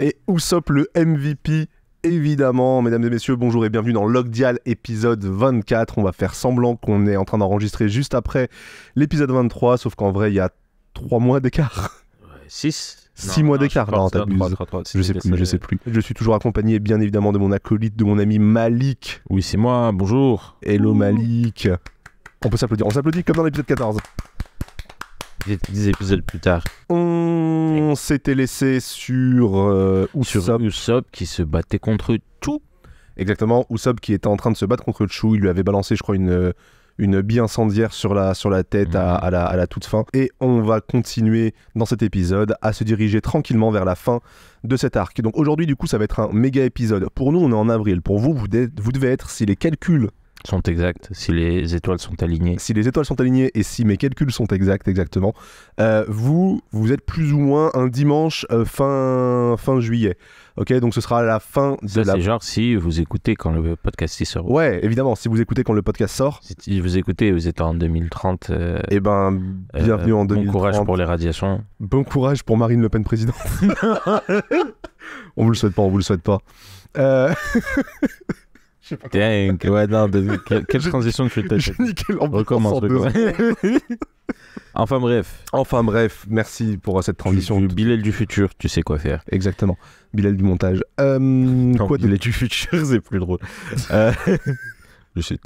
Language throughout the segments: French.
Et Usopp le MVP, évidemment. Mesdames et messieurs, bonjour et bienvenue dans Logdial épisode 24. On va faire semblant qu'on est en train d'enregistrer juste après l'épisode 23, sauf qu'en vrai, il y a 3 mois d'écart. 6 mois d'écart. Non, t'abuses. Je sais plus. Je suis toujours accompagné, bien évidemment, de mon acolyte, de mon ami Malik. Oui, c'est moi, bonjour. Hello Malik. On peut s'applaudir. On s'applaudit comme dans l'épisode 14. 10 épisodes plus tard. On s'était laissé sur Usopp qui se battait contre Chu. Exactement, Usopp qui était en train de se battre contre Chu. Il lui avait balancé, je crois, une bille incendiaire sur la tête à la toute fin. Et on va continuer dans cet épisode à se diriger tranquillement vers la fin de cet arc. Donc aujourd'hui, du coup, ça va être un méga épisode. Pour nous, on est en avril. Pour vous, vous devez être, si les calculs sont exacts, si les étoiles sont alignées. Si les étoiles sont alignées et si mes calculs sont exacts, exactement, vous êtes plus ou moins un dimanche fin juillet. Ok, donc ce sera à la fin de ça, c'est genre si vous écoutez quand le podcast sort. Ouais, évidemment, si vous écoutez quand le podcast sort. Si vous écoutez, vous êtes en 2030. Eh ben, bienvenue en 2030. Bon courage pour les radiations. Bon courage pour Marine Le Pen présidente. On vous le souhaite pas. Tiens, ouais, non, quelle transition tu fais? J'ai niqué l'ambiance. Recommence. Enfin bref, merci pour cette transition. Bilal du futur, tu sais quoi faire. Exactement, Bilal du montage. Bilal du futur, c'est plus drôle.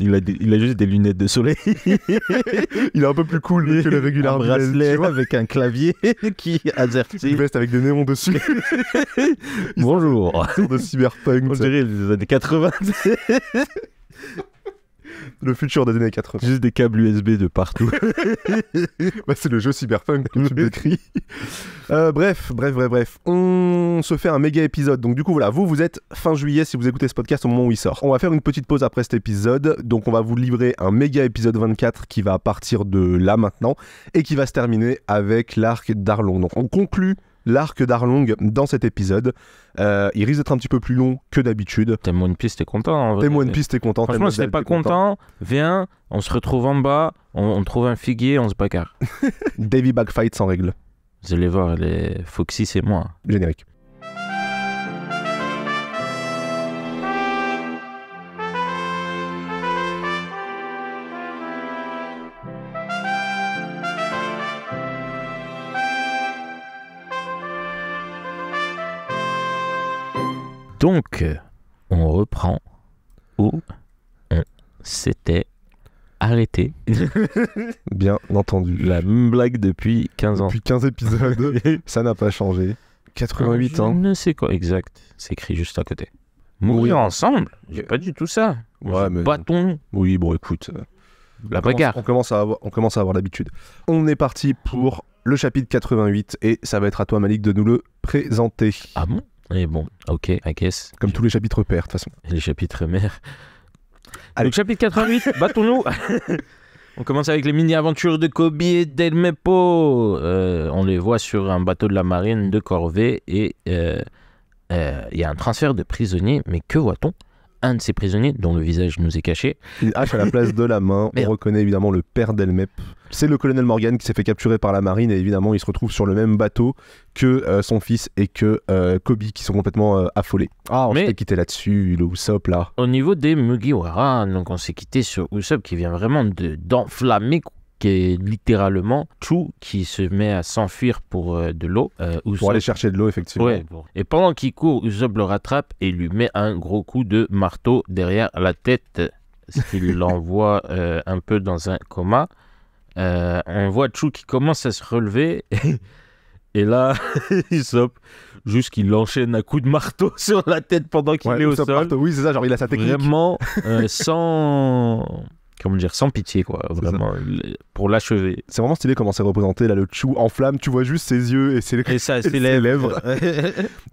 Il a juste des lunettes de soleil. Il est un peu plus cool que le régulier. Un bracelet avec un clavier qui azerty. Une veste avec des néons dessus. Bonjour. De cyberpunk. On dirait les années 80. Le futur des années 80. Juste des câbles USB de partout. Bah, c'est le jeu cyberpunk que tu décris. Bref. On se fait un méga épisode. Donc du coup, voilà, vous êtes fin juillet si vous écoutez ce podcast au moment où il sort. On va faire une petite pause après cet épisode. Donc on va vous livrer un méga épisode 24 qui va partir de là maintenant et qui va se terminer avec l'arc d'Arlong. Donc on conclut l'arc d'Arlong dans cet épisode. Il risque d'être un petit peu plus long que d'habitude. T'aimes One Piece, t'es content. T'aimes One Piece, t'es content. Franchement, si t'es pas content, viens, on se retrouve en bas, on trouve un figuier, on se bagarre. Davy Backfight sans règle. Vous allez voir, les Foxy, c'est moi. Générique. Donc, on reprend où on s'était arrêté. Bien entendu. La même blague depuis 15 ans. Depuis 15 épisodes, ça n'a pas changé. 88 ans. Je ne sais quoi, exact. C'est écrit juste à côté. Mourir ensemble, j'ai pas du tout ça. Ouais, mais... Bâton. Oui, bon, écoute. La bagarre. On commence à avoir l'habitude. On est parti pour le chapitre 88 et ça va être à toi, Malik, de nous le présenter. Ah bon? Et bon, ok, I guess. Comme tous les chapitres pairs, de toute façon. Les chapitres mères. Allez. Donc, chapitre 88, battons-nous. On commence avec les mini-aventures de Koby et Delmepo. On les voit sur un bateau de la marine de corvée et il y a un transfert de prisonniers. Mais que voit-on? Un de ces prisonniers, dont le visage nous est caché. Une hache à la place de la main. On reconnaît évidemment le père d'Elmep. C'est le colonel Morgan qui s'est fait capturer par la marine et évidemment il se retrouve sur le même bateau que son fils et que Koby qui sont complètement affolés. Ah, on s'est quitté là-dessus, le Usopp là. Au niveau des Mugiwara, donc on s'est quitté sur Usopp qui vient vraiment d'enflammer, qui est littéralement Chu qui se met à s'enfuir pour de l'eau. Pour aller chercher de l'eau, effectivement. Ouais, bon. Et pendant qu'il court, Usopp le rattrape et lui met un gros coup de marteau derrière la tête, ce qui l'envoie un peu dans un coma. On voit Chu qui commence à se relever et là, Usopp, juste qu'il enchaîne un coup de marteau sur la tête pendant qu'il est au sol. Marteau. Oui, c'est ça, genre il a sa technique. Vraiment, sans pitié, quoi, vraiment, pour l'achever. C'est vraiment stylé comment c'est représenté, là, le Chu en flamme, tu vois juste ses yeux et ses lèvres.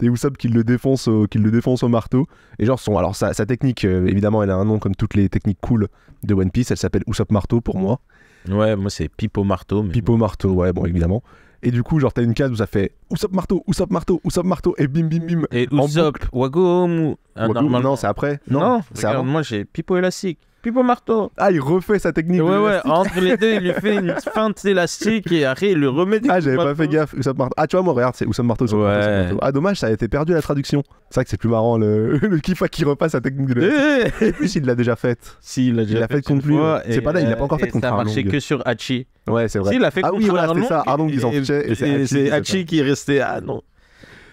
Et Usopp qui le défonce au marteau. Et genre, sa technique, évidemment, elle a un nom comme toutes les techniques cool de One Piece, elle s'appelle Usopp Marteau pour moi. Ouais, moi c'est Pipo Marteau. Pipo Marteau, ouais, bon, évidemment. Et du coup, genre, t'as une case où ça fait Usopp marteau, Usopp marteau, Usopp marteau, et bim bim bim. Et En Usopp, Wagom. Non, c'est après. Non, c'est regarde, avant. moi j'ai Pipo élastique, Pipo marteau. Ah, il refait sa technique. de Ouais, l'élastique. entre les deux, il lui fait une feinte élastique et après il lui remet des Ah, j'avais pas marteaux. fait gaffe. Usopp marteau. Ah, tu vois, moi, regarde, c'est Usopp marteau. Usopp marteau, Ouais. Usopp marteau. Ah, dommage, ça a été perdu à la traduction. C'est vrai que c'est plus marrant le kiff qui repasse sa technique de l'élastique. Eh, Et puis, il l'a déjà faite. Si, il l'a déjà fait contre une lui, fois, ouais. C'est pas là, il l'a pas encore fait et contre ça a marché Arlong. que sur Hachi. Ouais, c'est vrai. Si, il l'a fait Ah contre oui, voilà, Arlong. c'est ça. Arlong, ils en fichaient, et c'est Hachi qui s'est Hachi qui est resté. Ah non.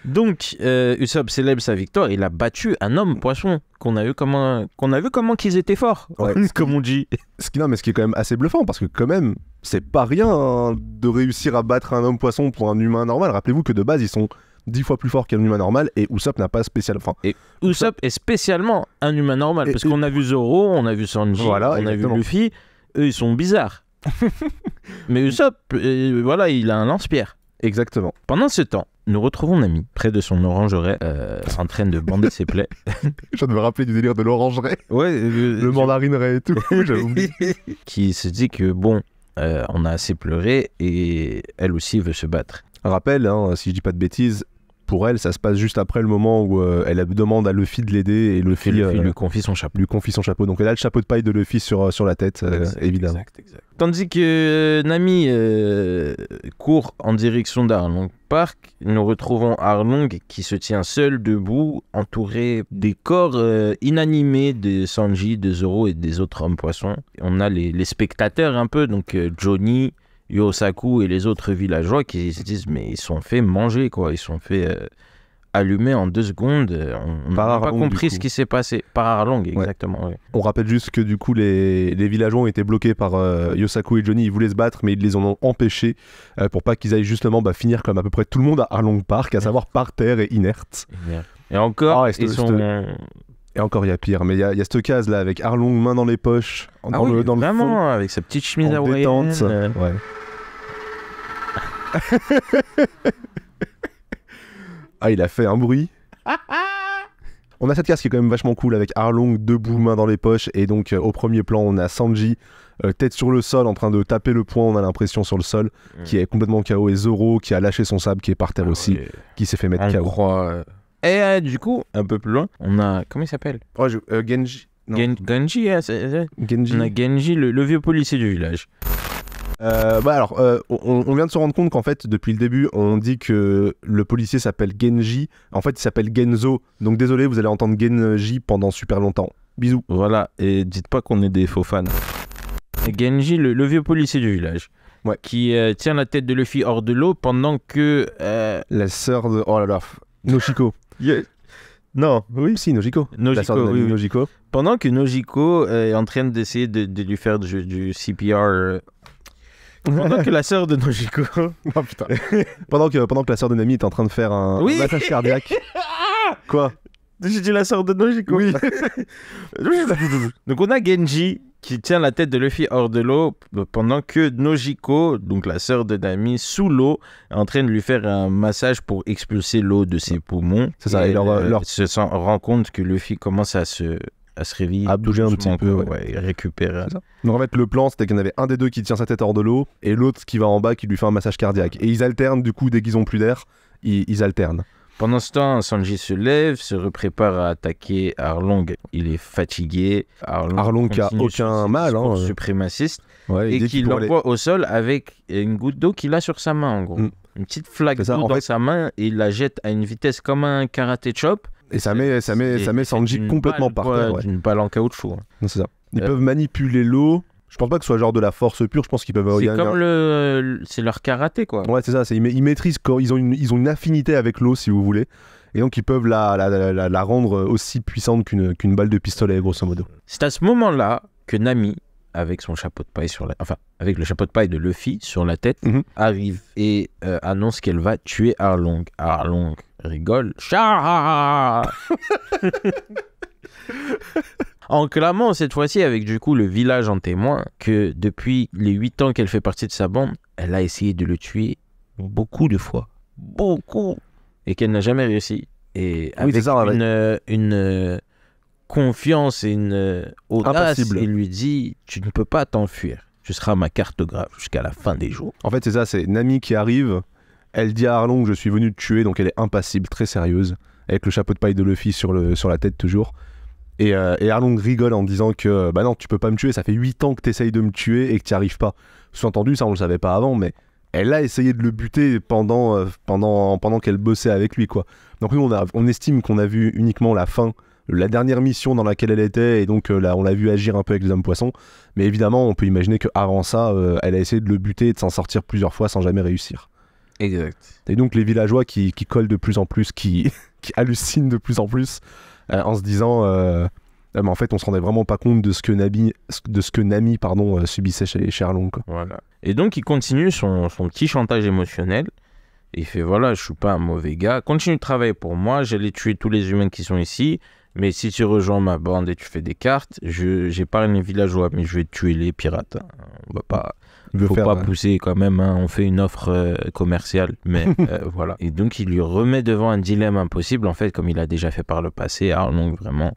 Donc, Usopp célèbre sa victoire. Il a battu un homme poisson qu'on a vu comment qu'ils étaient forts, Ouais. comme on dit. Non, mais ce qui est quand même assez bluffant, parce que quand même, c'est pas rien hein, de réussir à battre un homme poisson pour un humain normal. Rappelez-vous que de base, ils sont 10 fois plus forts qu'un humain normal, et Usopp n'a pas spécial. Enfin, Usopp est spécialement un humain normal, Et- parce qu'on a vu Zoro, on a vu Sanji, Voilà, on a vu exactement. Luffy. Eux, ils sont bizarres. Mais Usopp, voilà, il a un lance-pierre. exactement. Pendant ce temps, nous retrouvons Nami près de son orangerie, en train de bander ses plaies. Je viens de me rappeler du délire de l'orangerie, Ouais, le mandarineraie et tout. J'avais oublié. qui se dit que bon, on a assez pleuré et elle aussi veut se battre. Rappel, hein, si je dis pas de bêtises, pour elle, ça se passe juste après le moment où elle demande à Luffy de l'aider, et Luffy Luffy lui confie son chapeau. lui confie son chapeau. Donc elle a le chapeau de paille de Luffy sur la tête, évidemment. Exact. Tandis que Nami court en direction d'Arlong Park, nous retrouvons Arlong qui se tient seul debout, entouré des corps inanimés de Sanji, de Zoro et des autres hommes poissons. On a les spectateurs un peu, donc Johnny, Yosaku et les autres villageois qui se disent mais ils sont fait manger quoi, ils sont fait allumer en 2 secondes. On Par n'a pas Arlong, compris du ce coup. qui s'est passé. Par Arlong, exactement. Ouais. On rappelle juste que du coup les villageois ont été bloqués par Yosaku et Johnny. Ils voulaient se battre, mais ils les en ont empêchés pour pas qu'ils aillent justement finir comme à peu près tout le monde à Arlong Park, à savoir par terre et inerte. Et encore, Ah, et ils sont... Et encore, il y a pire, mais il y a cette case là avec Arlong main dans les poches, dans le fond, vraiment, avec sa petite chemise en hawaïenne. détente. Ouais. Ah, il a fait un bruit. On a cette case qui est quand même vachement cool avec Arlong debout, main dans les poches, et donc au premier plan on a Sanji tête sur le sol en train de taper le poing, on a l'impression sur le sol, qui est complètement KO, et Zoro qui a lâché son sabre, qui est par terre aussi, Ouais. qui s'est fait mettre On KO. croit... Et du coup, un peu plus loin, on a... Comment il s'appelle Genji. Non. Genji, hein, Genji. on a Genji, le vieux policier du village. On vient de se rendre compte qu'en fait, depuis le début, on dit que le policier s'appelle Genji. En fait, il s'appelle Genzo. Donc désolé, vous allez entendre Genji pendant super longtemps. Bisous. Voilà, et dites pas qu'on est des faux fans. Genji, le vieux policier du village. Ouais. Qui tient la tête de Luffy hors de l'eau pendant que... La sœur de... Oh là là. Noshiko. Non, oui. Si, Nojiko. La Nojiko, sœur de oui, oui. Nojiko. Pendant que Nojiko est en train d'essayer de lui faire du CPR... Pendant que la sœur de Nojiko... Oh putain. pendant que la sœur de Nami est en train de faire un Oui. massage cardiaque. Quoi? J'ai dit la sœur de Nojiko. Oui. Donc on a Genji qui tient la tête de Luffy hors de l'eau pendant que Nojiko, donc la sœur de Nami, sous l'eau, est en train de lui faire un massage pour expulser l'eau de ses poumons. C'est ça, et leur- se rend compte que Luffy commence à se réveiller. À bouger un doucement, petit peu, quoi, ouais, et récupérer. C'est ça. Donc en fait, le plan, c'était qu'il y en avait un des deux qui tient sa tête hors de l'eau, et l'autre qui va en bas qui lui fait un massage cardiaque. Et ils alternent, du coup, dès qu'ils ont plus d'air, ils alternent. Pendant ce temps, Sanji se lève, se prépare à attaquer Arlong. Il est fatigué. Arlong qui a continue sur aucun ses mal, discours hein. suprémacistes. Ouais, Et dit qu'il pourrait aller- l'envoie au sol avec une goutte d'eau qu'il a sur sa main, en gros. Mm. Une petite flaque C'est ça, d'eau en dans fait- sa main et il la jette à une vitesse comme un karaté chop. Et ça met Sanji D'une complètement balle, par quoi, terre. Ouais. D'une balle en caoutchouc. hein. Non, c'est ça. Ils Euh, peuvent manipuler l'eau. Je pense pas que ce soit genre de la force pure, je pense qu'ils peuvent... C'est il y a- comme c'est leur karaté, quoi. Ouais, c'est ça, ils maîtrisent, ils ont une affinité avec l'eau, si vous voulez. Et donc ils peuvent la rendre aussi puissante qu'une balle de pistolet, grosso modo. C'est à ce moment-là que Nami, avec son chapeau de paille avec le chapeau de paille de Luffy sur la tête, Mhm. arrive et annonce qu'elle va tuer Arlong. Arlong rigole. Cha En clamant cette fois-ci avec du coup le village en témoin que depuis les 8 ans qu'elle fait partie de sa bande, elle a essayé de le tuer beaucoup de fois. Beaucoup. Et qu'elle n'a jamais réussi. Et avec c'est ça, une confiance et une audace, Impassible. il lui dit « Tu ne peux pas t'enfuir. Tu seras ma cartographe jusqu'à la fin des jours. En fait, c'est ça, c'est Nami qui arrive Elle dit à Arlong, je suis venu te tuer, donc elle est impassible, très sérieuse, avec le chapeau de paille de Luffy sur la tête toujours. Et Arlong rigole en disant que bah non, tu peux pas me tuer, ça fait 8 ans que t'essayes de me tuer et que t'y arrives pas. Sous-entendu, ça on le savait pas avant, mais elle a essayé de le buter pendant qu'elle bossait avec lui, quoi. Donc nous, on estime qu'on a vu uniquement la fin, la dernière mission dans laquelle elle était, et donc là, on l'a vu agir un peu avec les hommes poissons. Mais évidemment, on peut imaginer qu'avant ça, elle a essayé de le buter et de s'en sortir plusieurs fois sans jamais réussir. Exact. Et donc les villageois qui collent de plus en plus, qui hallucinent de plus en plus, en se disant mais en fait on se rendait vraiment pas compte de ce que Nami subissait chez Arlong, quoi. Voilà. Et donc il continue son petit chantage émotionnel. Il fait voilà, je suis pas un mauvais gars, continue de travailler pour moi, j'allais tuer tous les humains qui sont ici, mais si tu rejoins ma bande et tu fais des cartes, j'épargne les villageois, mais je vais tuer les pirates. On va pas... Faut pas pousser quand même, hein. On fait une offre commerciale, mais voilà. Et donc il lui remet devant un dilemme impossible, en fait, comme il a déjà fait par le passé. Arlong, vraiment,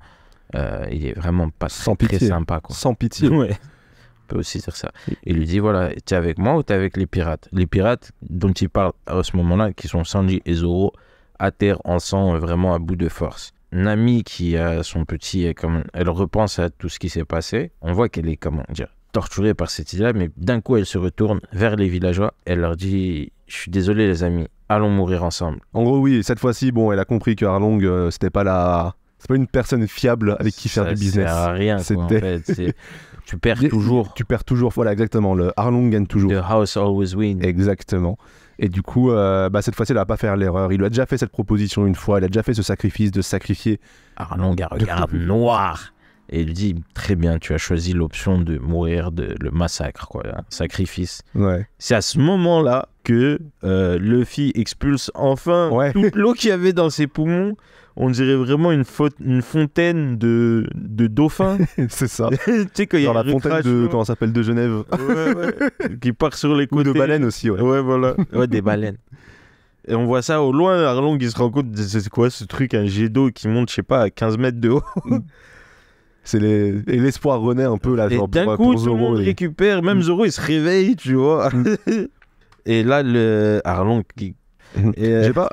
il est vraiment pas très sympa, quoi. Sans pitié. Ouais. On peut aussi dire ça. Il lui dit voilà, t'es avec moi ou t'es avec les pirates? Les pirates dont il parle à ce moment-là, qui sont Sanji et Zoro, à terre en sang, vraiment à bout de force. Nami, qui a son petit, elle repense à tout ce qui s'est passé. On voit qu'elle est, comment dire, torturée par cette idée-là, mais d'un coup elle se retourne vers les villageois, elle leur dit je suis désolé les amis, allons mourir ensemble. En gros oui, cette fois-ci bon, elle a compris que Arlong c'est pas une personne fiable avec qui faire du business. Ça sert à rien, quoi, en fait. Tu perds toujours. Tu perds toujours, voilà, exactement, le Arlong gagne toujours. The house always wins. Exactement. Et du coup, cette fois-ci, elle va pas faire l'erreur. Il lui a déjà fait cette proposition une fois, il a déjà fait ce sacrifice de se sacrifier. Arlong a regard noir. Et il dit, très bien, tu as choisi l'option de mourir, le massacre, quoi, un sacrifice. Ouais. C'est à ce moment-là que Luffy expulse enfin toute l'eau qu'il y avait dans ses poumons. On dirait vraiment une fontaine de dauphins. C'est ça. Tu sais, quand il y a la fontaine de, comment ça s'appelle, de Genève. Ouais. Qui part sur les côtés. Ou de baleines aussi, ouais. Ouais, voilà. Ouais, des baleines. Et on voit ça au loin, Arlong, il se rend compte, c'est quoi ce truc, un jet d'eau qui monte, je sais pas, à 15 mètres de haut. Et l'espoir renaît un peu là. Et genre, d'un coup, tout le monde récupère, même Zoro, il se réveille, tu vois. Et là, Arlong qui...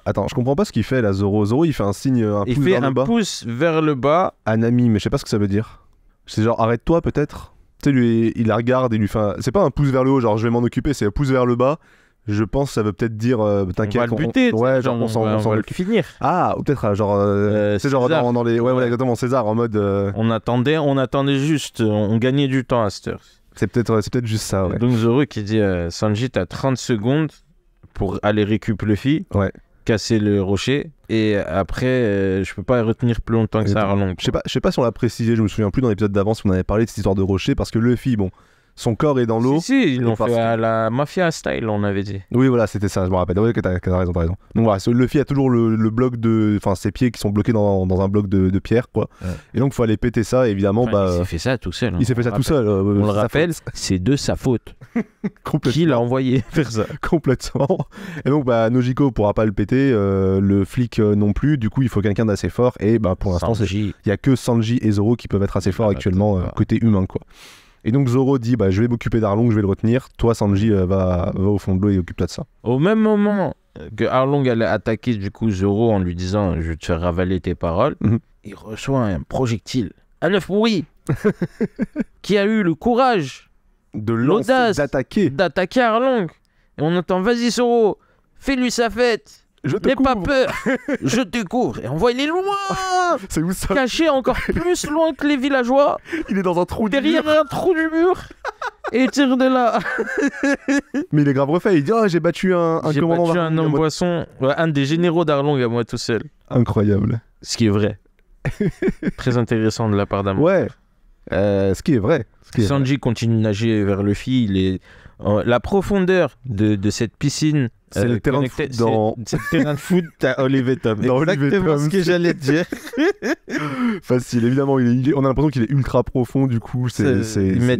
Attends, je comprends pas ce qu'il fait là, Zoro. Zoro, il fait un signe, il fait un pouce vers le bas à Nami, mais je sais pas ce que ça veut dire. C'est genre arrête-toi peut-être. Tu sais, lui, il la regarde et lui fait c'est pas un pouce vers le haut, genre je vais m'en occuper, c'est un pouce vers le bas. Je pense que ça veut peut-être dire t'inquiète, on va le buter, ouais, genre on va le finir. Ah, ou peut-être genre c'est genre dans les ouais, exactement, César en mode on attendait juste, on gagnait du temps à cette heure. C'est peut-être juste ça, ouais. Donc Zoro qui dit Sanji, t'as 30 secondes pour aller récupérer Luffy, casser le rocher, et après je peux pas retenir plus longtemps que ça Arlong. Je sais pas si on l'a précisé, je me souviens plus dans l'épisode d'avant si on avait parlé de cette histoire de rocher, parce que Luffy, bon, son corps est dans l'eau. Si, ils l'ont fait à la mafia style, on avait dit. Oui, voilà, c'était ça, je me rappelle. Oui, t'as raison. Donc voilà, Luffy a toujours le bloc enfin ses pieds qui sont bloqués dans un bloc de pierre, quoi. Ouais. Et donc il faut aller péter ça, et évidemment, il s'est fait ça tout seul. Il s'est fait ça tout seul. On le rappelle, c'est de sa faute. Qui l'a envoyé faire ça? Complètement. Et donc Nojiko pourra pas le péter, le flic non plus. Du coup, il faut quelqu'un d'assez fort. Et pour l'instant, il y a que Sanji et Zoro qui peuvent être assez forts actuellement côté humain, quoi. Et donc Zoro dit je vais m'occuper d'Arlong, je vais le retenir. Toi, Sanji, va au fond de l'eau et occupe-toi de ça. Au même moment que Arlong allait attaquer du coup Zoro en lui disant je vais te faire ravaler tes paroles, il reçoit un projectile, un œuf pourri, qui a eu le courage, l'audace d'attaquer Arlong. Et on entend vas-y Zoro, fais-lui sa fête. N'aie pas peur, je te couvre. Et on voit, il est loin. C'est où ça? Caché encore plus loin que les villageois. Il est dans un trou derrière un trou du mur. Et il tire de là. Mais il est grave refait. Il dit j'ai battu un commandant. J'ai battu un homme poisson, un des généraux d'Arlong à moi tout seul. Incroyable. Ce qui est vrai. Très intéressant de la part d'Amon. Ouais. Ce qui est vrai. Sanji continue de nager vers Luffy. Il est la profondeur de cette piscine. C'est le terrain de foot c'est le terrain de foot à Olive et Tom. Exactement ce que j'allais te dire. Facile, évidemment. On a l'impression qu'il est ultra profond, du coup. Il met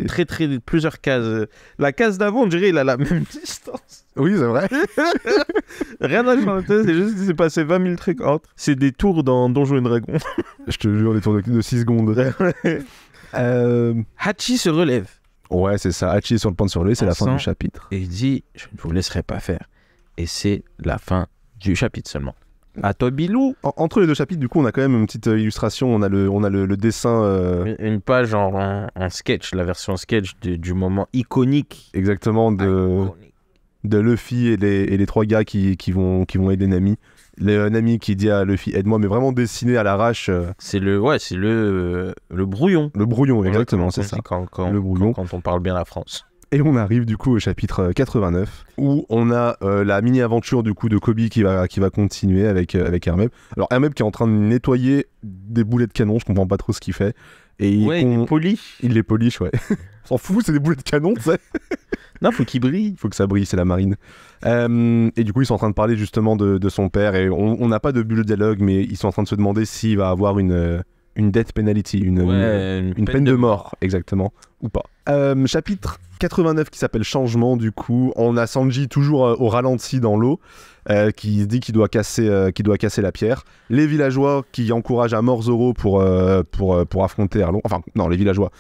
plusieurs cases. La case d'avant, on dirait il a la même distance. Oui, c'est vrai. Rien à chanter, c'est juste qu'il s'est passé 20 000 trucs entre. C'est des tours dans Donjons et Dragons. Je te jure, des tours de 6 secondes. Hachi se relève. Ouais, c'est ça. Hachi est sur le point de se relever, c'est la fin du chapitre. Et il dit je ne vous laisserai pas faire. et c'est la fin du chapitre seulement. À toi, Bilou. Entre les deux chapitres, du coup, on a quand même une petite illustration. On a le dessin. Une page en sketch, la version sketch du moment iconique. Exactement, de Luffy et les trois gars qui vont aider Nami. Nami qui dit à Luffy aide-moi, mais vraiment dessiné à l'arrache. C'est le brouillon. Le brouillon, exactement, c'est ça. Le brouillon. Quand on parle bien la France. Et on arrive du coup au chapitre 89 où on a la mini-aventure du coup de Koby qui va continuer avec Hermep. Alors Hermep qui est en train de nettoyer des boulets de canon, je comprends pas trop ce qu'il fait. Et il les polish. Il les polish, ouais. On s'en fout, c'est des boulets de canon, tu sais. Non, faut qu'il brille. Faut que ça brille, c'est la marine. Et du coup, ils sont en train de parler justement de son père. Et on n'a pas de bulle de dialogue, mais ils sont en train de se demander s'il va avoir une death penalty, une peine de mort, exactement, ou pas. Chapitre 89 qui s'appelle Changement, du coup. On a Sanji toujours au ralenti dans l'eau, qui se dit qu'il doit casser la pierre. Les villageois qui encouragent à mort Zoro pour affronter Arlong. Enfin, non, les villageois.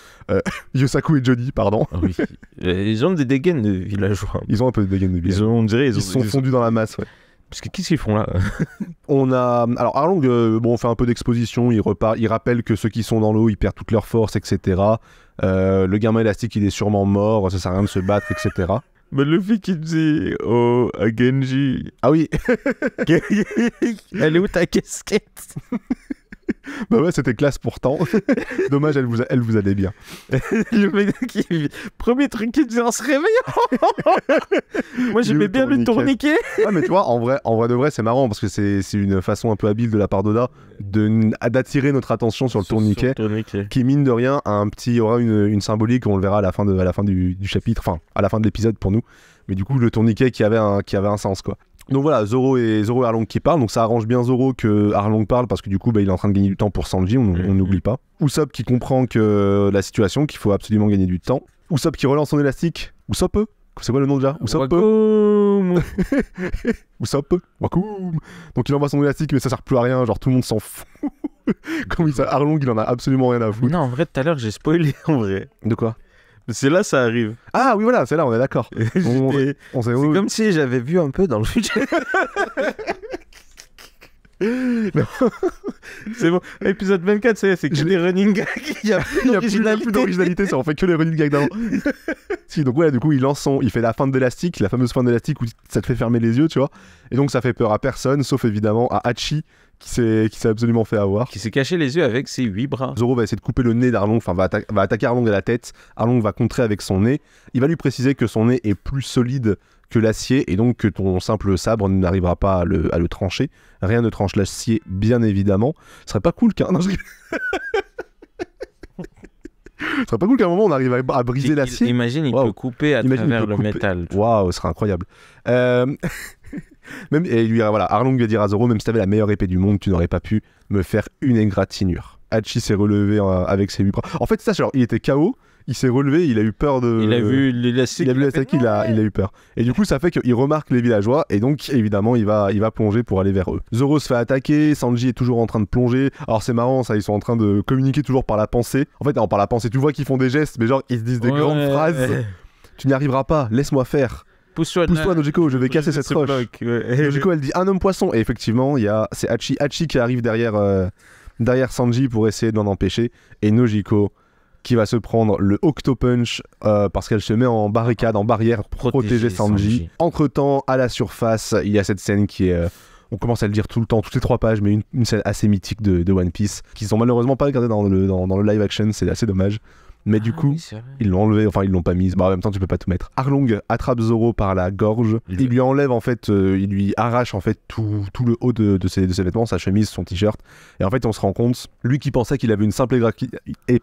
Yosaku et Johnny, pardon. Oui. Ils ont des dégaines de villageois. Ils ont un peu de dégaines de villageois. Ils sont fondus dans la masse, ouais. Parce que qu'est-ce qu'ils font là? On a... Alors Arlong, on fait un peu d'exposition, il rappelle que ceux qui sont dans l'eau, ils perdent toute leur force, etc. Le gamin élastique, il est sûrement mort, ça sert à rien de se battre, etc. Mais le fait qu'il dit à Genji... Ah oui. Elle est où ta casquette? Bah ouais, c'était classe pourtant. Dommage, elle vous allait bien. Le mec qui... Premier truc qu'il dit en se réveillant. Moi, j'aimais bien le tourniquet. Ah, mais tu vois, en vrai de vrai, c'est marrant parce que c'est une façon un peu habile de la part d'Oda d'attirer notre attention sur le tourniquet, qui, mine de rien, aura une symbolique, on le verra à la fin du chapitre, enfin, à la fin de l'épisode pour nous. Mais du coup, le tourniquet qui avait un sens, quoi. Donc voilà, Zoro et Arlong qui parlent, donc ça arrange bien Zoro que Arlong parle parce que du coup il est en train de gagner du temps pour Sanji, on n'oublie pas. Usopp qui comprend que la situation, qu'il faut absolument gagner du temps. Usopp qui relance son élastique. Usopp, c'est quoi le nom déjà? Usopp. Usopp. Wakoum. Donc il envoie son élastique mais ça sert plus à rien, genre tout le monde s'en fout. Comme Arlong il en a absolument rien à foutre. Non, en vrai tout à l'heure j'ai spoilé en vrai. De quoi? C'est là ça arrive. Ah oui voilà, c'est là, on est d'accord. C'est comme si j'avais vu un peu dans le futur. C'est bon, épisode 24, c'est que les running gags. Il y a plus d'originalité, ça on fait que les running gags d'avant. Si, donc ouais, du coup il fait la fin de l'élastique, la fameuse fin de l'élastique où ça te fait fermer les yeux, tu vois. Et donc ça fait peur à personne, sauf évidemment à Hachi qui s'est absolument fait avoir. Qui s'est caché les yeux avec ses 8 bras. Zoro va essayer de couper le nez d'Arlong, enfin va attaquer Arlong à la tête. Arlong va contrer avec son nez. Il va lui préciser que son nez est plus solide que l'acier et donc que ton simple sabre n'arrivera pas à le trancher. Rien ne tranche l'acier, bien évidemment. Ce serait pas cool qu'un... Non, ce serait pas cool qu'à un moment on arrive à briser l'acier. Imagine, il peut couper à travers le métal. Waouh, ce serait incroyable. Même, et lui, voilà, Arlong va dire à Zoro, même si t'avais la meilleure épée du monde, tu n'aurais pas pu me faire une égratignure. Hachi s'est relevé avec ses 8 bras. En fait, ça, genre, il était KO, il s'est relevé, il a eu peur de... Il a vu l'élastique. Il a eu peur. Et du coup, ça fait qu'il remarque les villageois, et donc, évidemment, il va plonger pour aller vers eux. Zoro se fait attaquer, Sanji est toujours en train de plonger. Alors, c'est marrant, ça, ils sont en train de communiquer toujours par la pensée. En fait, non, par la pensée, tu vois qu'ils font des gestes, mais genre, ils se disent des grandes phrases. Tu n'y arriveras pas, laisse-moi faire. Pousse-toi Nojiko, je vais casser cette roche. Nojiko elle dit un homme poisson et effectivement c'est Hachi qui arrive derrière Sanji pour essayer de l'en empêcher et Nojiko qui va se prendre le Octopunch parce qu'elle se met en barricade, en barrière pour protéger Sanji. Entre temps à la surface il y a cette scène qui est on commence à le dire tout le temps, toutes les 3 pages, mais une scène assez mythique de One Piece qui sont malheureusement pas regardées dans le live action, c'est assez dommage. Mais du coup, ils l'ont enlevé, enfin ils l'ont pas mise. Bah, en même temps, tu peux pas tout mettre. Arlong attrape Zoro par la gorge. Il lui enlève en fait, il lui arrache en fait tout le haut de ses vêtements, sa chemise, son t-shirt. Et en fait, on se rend compte, lui qui pensait qu'il avait une simple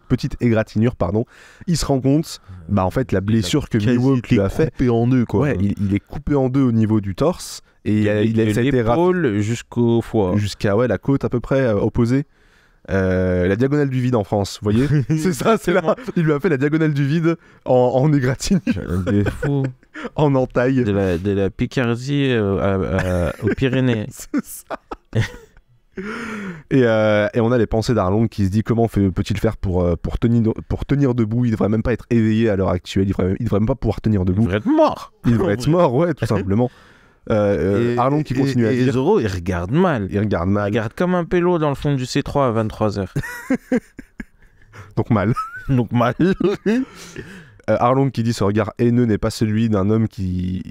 petite égratignure, il se rend compte, bah en fait, la blessure que Mihawk lui a fait. Coupé en deux, quoi. Ouais, il est coupé en deux au niveau du torse. Et il a l'épaule jusqu'au foie. Jusqu'à la côte à peu près opposée. La diagonale du vide en France, vous voyez. C'est ça, c'est là. Il lui a fait la diagonale du vide en égratignure. Des fous. En entaille. De la Picardie aux Pyrénées. C'est ça. Et on a les pensées d'Arlong qui se dit comment peut-il faire pour tenir debout. Il devrait même pas être éveillé à l'heure actuelle. Il devrait même pas pouvoir tenir debout. Il devrait être mort. Il devrait être mort, ouais, tout simplement. Arlong qui continue à et dire. Zoro, il regarde mal. Il regarde Il mal. regarde comme un pélo dans le fond du C3 à 23h. Donc mal. Donc mal. Arlong qui dit ce regard haineux n'est pas celui d'un homme qui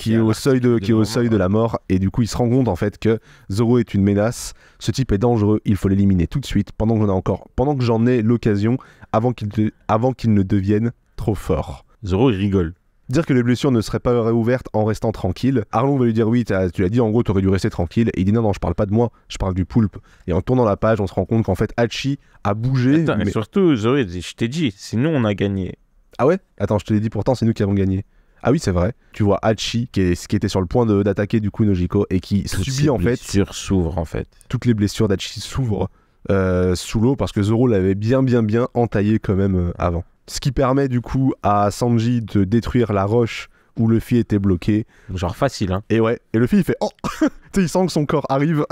est au seuil de la mort, et du coup il se rend compte en fait que Zoro est une menace, ce type est dangereux, il faut l'éliminer tout de suite pendant que j'en ai l'occasion, avant qu'il ne devienne trop fort. Zoro, il rigole. Dire que les blessures ne seraient pas réouvertes en restant tranquille. Arlong va lui dire oui, tu l'as dit, en gros t'aurais dû rester tranquille, et il dit non, je parle pas de moi, je parle du poulpe. Et en tournant la page on se rend compte qu'en fait Hachi a bougé. Attends, et surtout Zoro, il dit, je t'ai dit, c'est nous on a gagné. Ah ouais? Attends, je te l'ai dit, pourtant c'est nous qui avons gagné. Ah oui, c'est vrai. Tu vois Hachi qui était sur le point d'attaquer du coup Nojiko et qui subit en fait... Toutes les blessures s'ouvrent en fait. Toutes les blessures d'Hachi s'ouvrent sous l'eau parce que Zoro l'avait bien entaillé quand même avant. Ce qui permet du coup à Sanji de détruire la roche où Luffy était bloqué. Genre facile, hein. Et ouais, et Luffy il fait oh tu sais, il sent que son corps arrive.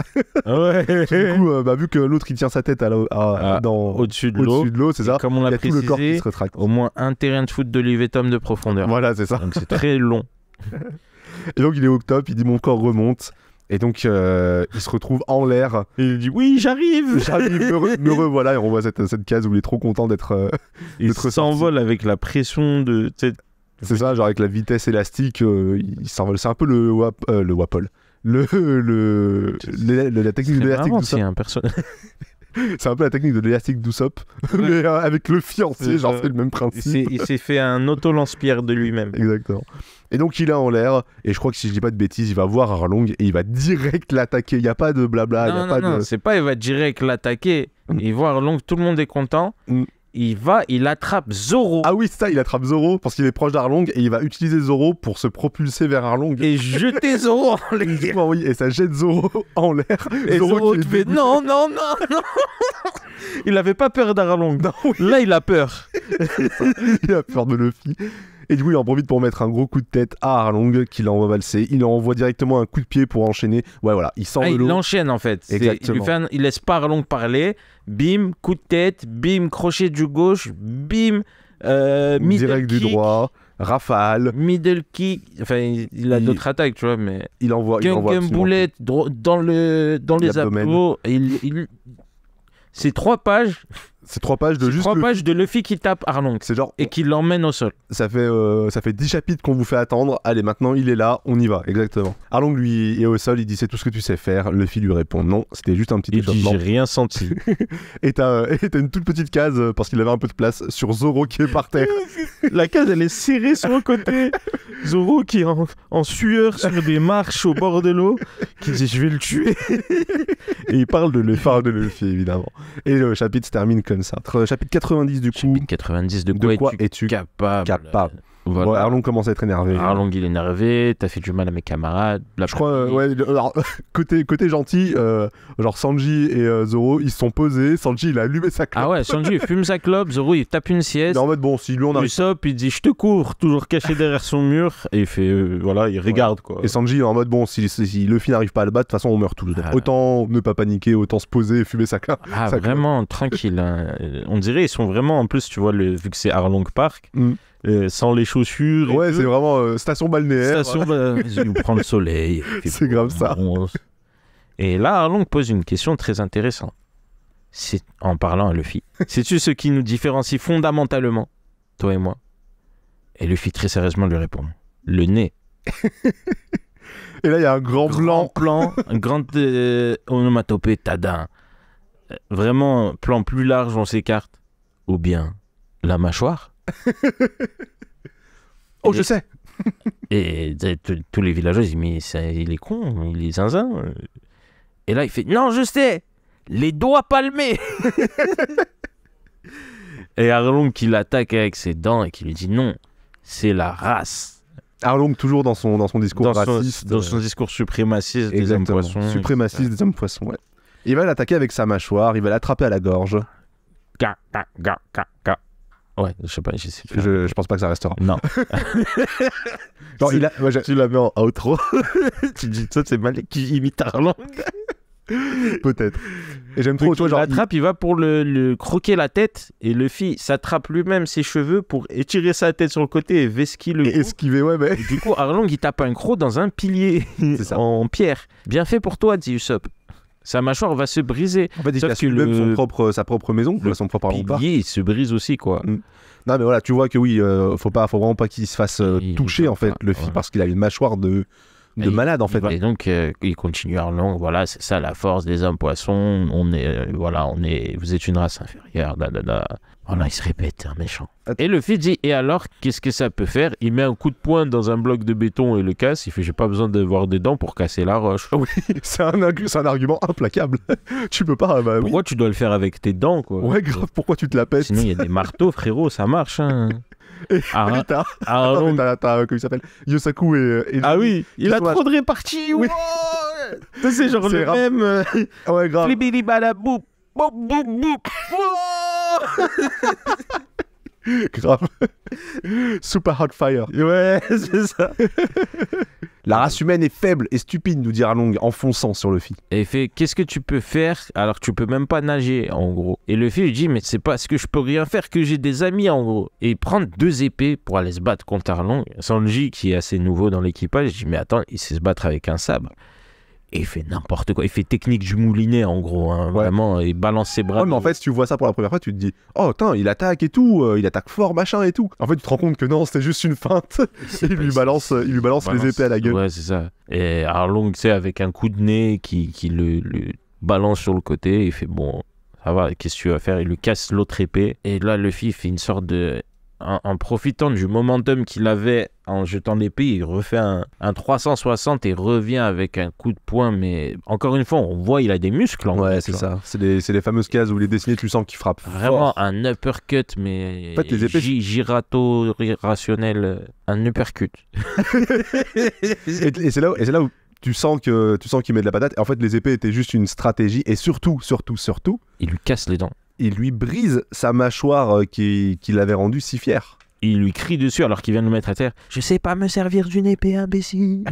Ouais. Du coup, vu que l'autre il tient sa tête au-dessus de l'eau, c'est ça. Comme on Il y l'a a tout le corps qui précisé, se rétracte. au moins un terrain de foot de l'Ivetom de profondeur. Voilà, c'est ça. Donc c'est très long. Et donc il est au top, il dit mon corps remonte. Et donc il se retrouve en l'air. Et il dit oui, j'arrive. Me revoilà, et on voit cette case où il est trop content d'être Il d'être s'envole avec la pression de... C'est ça, genre avec la vitesse élastique, il s'envole. C'est un peu le Wapol. La technique de l'élastique d'Usopp. C'est un peu la technique de l'élastique d'Usopp, mais avec le fiancé, genre c'est le même principe. Il s'est fait un auto-lance-pierre de lui-même. Exactement. Et donc il est en l'air, et je crois que si je dis pas de bêtises, il va voir Arlong et il va direct l'attaquer. Il n'y a pas de blabla. Non, c'est pas il va direct l'attaquer. Il voit Arlong, tout le monde est content. Il attrape Zoro. Ah oui, ça, il attrape Zoro parce qu'il est proche d'Arlong et il va utiliser Zoro pour se propulser vers Arlong. Et jeter Zoro en l'air. Oui, et ça jette Zoro en l'air. Et Zoro te fait non. Il avait pas peur d'Arlong. Là, il a peur. Il a peur de Luffy. Et du coup, il en profite pour mettre un gros coup de tête à Arlong qui l'envoie valser. Il envoie directement un coup de pied pour enchaîner. Ouais, voilà, il sort de l'eau. Il enchaîne en fait. Exactement. Il laisse pas Arlong parler. Bim, coup de tête. Bim, crochet du gauche. Bim, direct du droit. Rafale. Middle kick. Enfin, il a d'autres attaques, tu vois, mais... Il envoie boulette dans les abdos. C'est 3 pages. C'est 3 pages de juste 3 pages de Luffy qui tape Arlong. C'est genre... Et qui l'emmène au sol. Ça fait 10 chapitres qu'on vous fait attendre. Allez, maintenant il est là, on y va, exactement. Arlong lui est au sol, il dit c'est tout ce que tu sais faire. Luffy lui répond non, c'était juste un petit échauffement. Il dit j'ai rien senti. Et t'as une toute petite case, parce qu'il avait un peu de place, sur Zoro qui est par terre. La case elle est serrée sur le côté. Zoro qui est en sueur sur des marches au bord de l'eau, qui dit je vais le tuer. Et il parle de Luffy. Évidemment. Et le chapitre se termine comme ça. Chapitre 90 du coup. Chapitre 90 de quoi es-tu capable. Voilà. Ouais, Arlong commence à être énervé. Arlong il est énervé, t'as fait du mal à mes camarades. Je crois, alors, côté gentil, genre Sanji et Zoro, ils se sont posés. Sanji il a allumé sa clope. Ah ouais, Sanji il fume sa clope, Zoro il tape une sieste. En mode bon, si lui on arrive. Usopp il dit je te cours, toujours caché derrière son mur. Et il fait, voilà, il regarde quoi. Et Sanji en mode bon, si Luffy n'arrive pas à le battre, de toute façon on meurt tous. Autant ne pas paniquer, autant se poser et fumer sa clope. Ah vraiment, tranquille. Hein. On dirait ils sont vraiment, en plus tu vois, vu que c'est Arlong Park. Sans les chaussures. Ouais, c'est vraiment station balnéaire. Il nous prend le soleil. C'est grave ça. Et là, Arlong pose une question très intéressante. En parlant à Luffy. Sais-tu ce qui nous différencie fondamentalement, toi et moi? Et Luffy très sérieusement lui répond. Le nez. Et là, il y a un grand plan, un grand onomatopée tadin. Vraiment, plan plus large, on s'écarte. Ou bien, la mâchoire. Je sais. Et tous les villageois disent mais il est con, il est zinzin. Et là il fait non je sais, les doigts palmés. Et Arlong qui l'attaque avec ses dents et qui lui dit non, c'est la race. Arlong toujours dans son discours raciste, dans son discours suprémaciste des hommes poissons. Suprémaciste des hommes poissons, ouais. Il va l'attaquer avec sa mâchoire, il va l'attraper à la gorge. Ouais, je sais pas, je pense pas que ça restera. Non. Genre, tu la mets en outro. Tu dis ça, c'est mal qui imite Arlong. Peut-être. Et j'aime trop, Donc, tu vois, il genre. l'attrape, il va pour le croquer la tête et Luffy s'attrape lui-même ses cheveux pour étirer sa tête sur le côté et vesquiller le Et cou. esquiver, ouais, mais. Et du coup, Arlong, il tape un croc dans un pilier ça. en pierre. Bien fait pour toi, dit Usopp. Sa mâchoire va se briser. En fait, il Sauf casse que lui-même sa propre maison, son propre Le rempart. pilier, il se brise aussi, quoi. Non, mais voilà, tu vois que oui, faut vraiment pas qu'il se fasse Il toucher, va en fait, pas, Luffy, ouais. parce qu'il a une mâchoire de malade, en fait. Et donc, il continue Arlong. Voilà, c'est ça la force des hommes poissons. Vous êtes une race inférieure. Voilà, il se répète, un méchant. Et Luffy dit, et alors, qu'est-ce que ça peut faire? Il met un coup de poing dans un bloc de béton et le casse. Il fait, j'ai pas besoin d'avoir des dents pour casser la roche. Oui, c'est un argument implacable. Tu peux pas. Bah, Pourquoi tu dois le faire avec tes dents, quoi? Ouais, grave, pourquoi tu te la pètes? Sinon, il y a des marteaux, frérot, ça marche, hein. Et Arlong. comment il s'appelle? Yosaku et Ah oui, il a sont trop de réparties. Oui. Wow. Ça, c'est genre C'est le rap- même. Ouais, grave. Flibili-bala-boum. Boum, boum, boum. Grave. Super hot fire. Ouais, c'est ça. La race humaine est faible et stupide, nous dit Arlong, en fonçant sur Luffy. Et il fait, qu'est-ce que tu peux faire alors que tu peux même pas nager, en gros. Et Luffy lui dit, mais c'est parce que je peux rien faire que j'ai des amis, en gros. Et il prend 2 épées pour aller se battre contre Arlong. Sanji, qui est assez nouveau dans l'équipage, dit, mais attends, il sait se battre avec un sabre. Et il fait n'importe quoi. Il fait technique du moulinet, en gros. Hein. Ouais. Vraiment, il balance ses bras. Ouais, mais en fait, si tu vois ça pour la première fois, tu te dis, oh, putain, il attaque et tout, il attaque fort, machin et tout. En fait, tu te rends compte que non, c'était juste une feinte. Et il lui balance les épées à la gueule. Ouais, c'est ça. Et Arlong, tu sais, avec un coup de nez qui le balance sur le côté, il fait, bon, ça va, qu'est-ce que tu vas faire? Il lui casse l'autre épée. Et là, Luffy fait une sorte de... En profitant du momentum qu'il avait en jetant l'épée, il refait un 360 et revient avec un coup de poing. Mais encore une fois, on voit il a des muscles. Ouais, c'est ça. C'est les fameuses cases où les dessinés, tu sens qu'il frappe Vraiment fort. un uppercut, mais En fait, les épées- girato rationnel, un uppercut. Et c'est là où tu sens qu'il met de la patate. Et en fait, les épées étaient juste une stratégie. Et surtout, Il lui casse les dents. il lui brise sa mâchoire qui l'avait rendu si fier. Il lui crie dessus alors qu'il vient de le mettre à terre. Je sais pas me servir d'une épée, imbécile.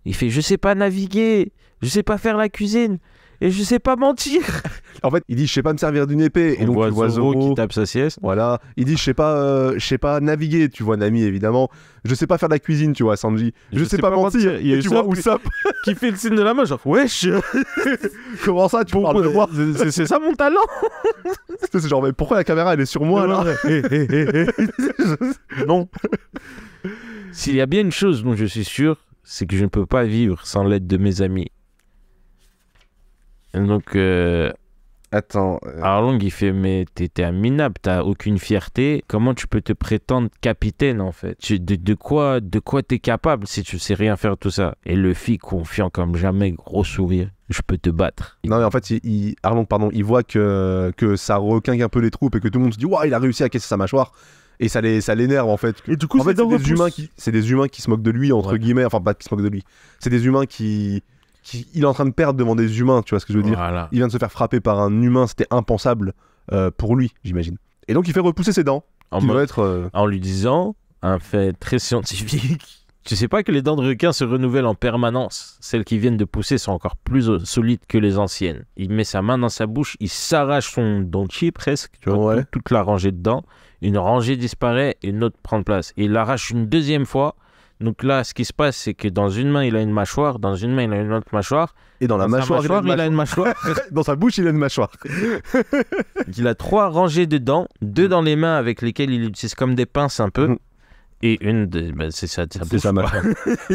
Il fait, je sais pas naviguer, je sais pas faire la cuisine et je sais pas mentir. En fait, il dit, je sais pas me servir d'une épée. Et On donc, voit tu vois Zoro Zoro qui tape sa sieste. Voilà. Il dit, je sais pas naviguer. Tu vois Nami, évidemment. Je sais pas faire de la cuisine, tu vois Sanji. Je sais pas mentir. Il y a Et tu vois Usopp. qui fait le signe de la main, genre, wesh. Comment ça, tu parles de moi? C'est ça mon talent. C'est genre, mais pourquoi la caméra, elle est sur moi, là? Non. S'il y a bien une chose dont je suis sûr, c'est que je ne peux pas vivre sans l'aide de mes amis. Et donc, Attends. Arlong, il fait, mais t'es un minable, t'as aucune fierté. Comment tu peux te prétendre capitaine, en fait? De quoi t'es capable si tu sais rien faire tout ça? Et Luffy, confiant comme jamais, gros sourire. Je peux te battre. Non, mais en fait, Arlong, il voit que ça requinque un peu les troupes et que tout le monde se dit, waouh, il a réussi à casser sa mâchoire. Et ça l'énerve, en fait. Et du coup, En fait, c'est des humains qui se moquent de lui, entre guillemets. Enfin, pas qui se moquent de lui. C'est des humains qui il est en train de perdre devant des humains, tu vois ce que je veux dire? Voilà. Il vient de se faire frapper par un humain, c'était impensable pour lui, j'imagine. Et donc il fait repousser ses dents. En lui disant un fait très scientifique. Tu sais pas que les dents de requin se renouvellent en permanence. Celles qui viennent de pousser sont encore plus solides que les anciennes. Il met sa main dans sa bouche, il s'arrache son dentier presque, tu vois, Ouais. toute la rangée de dents. Une rangée disparaît et une autre prend place. Et il l'arrache une deuxième fois. Donc là, ce qui se passe, c'est que dans une main, il a une mâchoire, dans une main, il a une autre mâchoire. Et dans la Sa mâchoire, il a une mâchoire. dans sa bouche, il a une mâchoire. Il a 3 rangées de dents, 2 dans les mains avec lesquelles il utilise comme des pinces un peu. Et une, c'est ça. C'est sa mâchoire.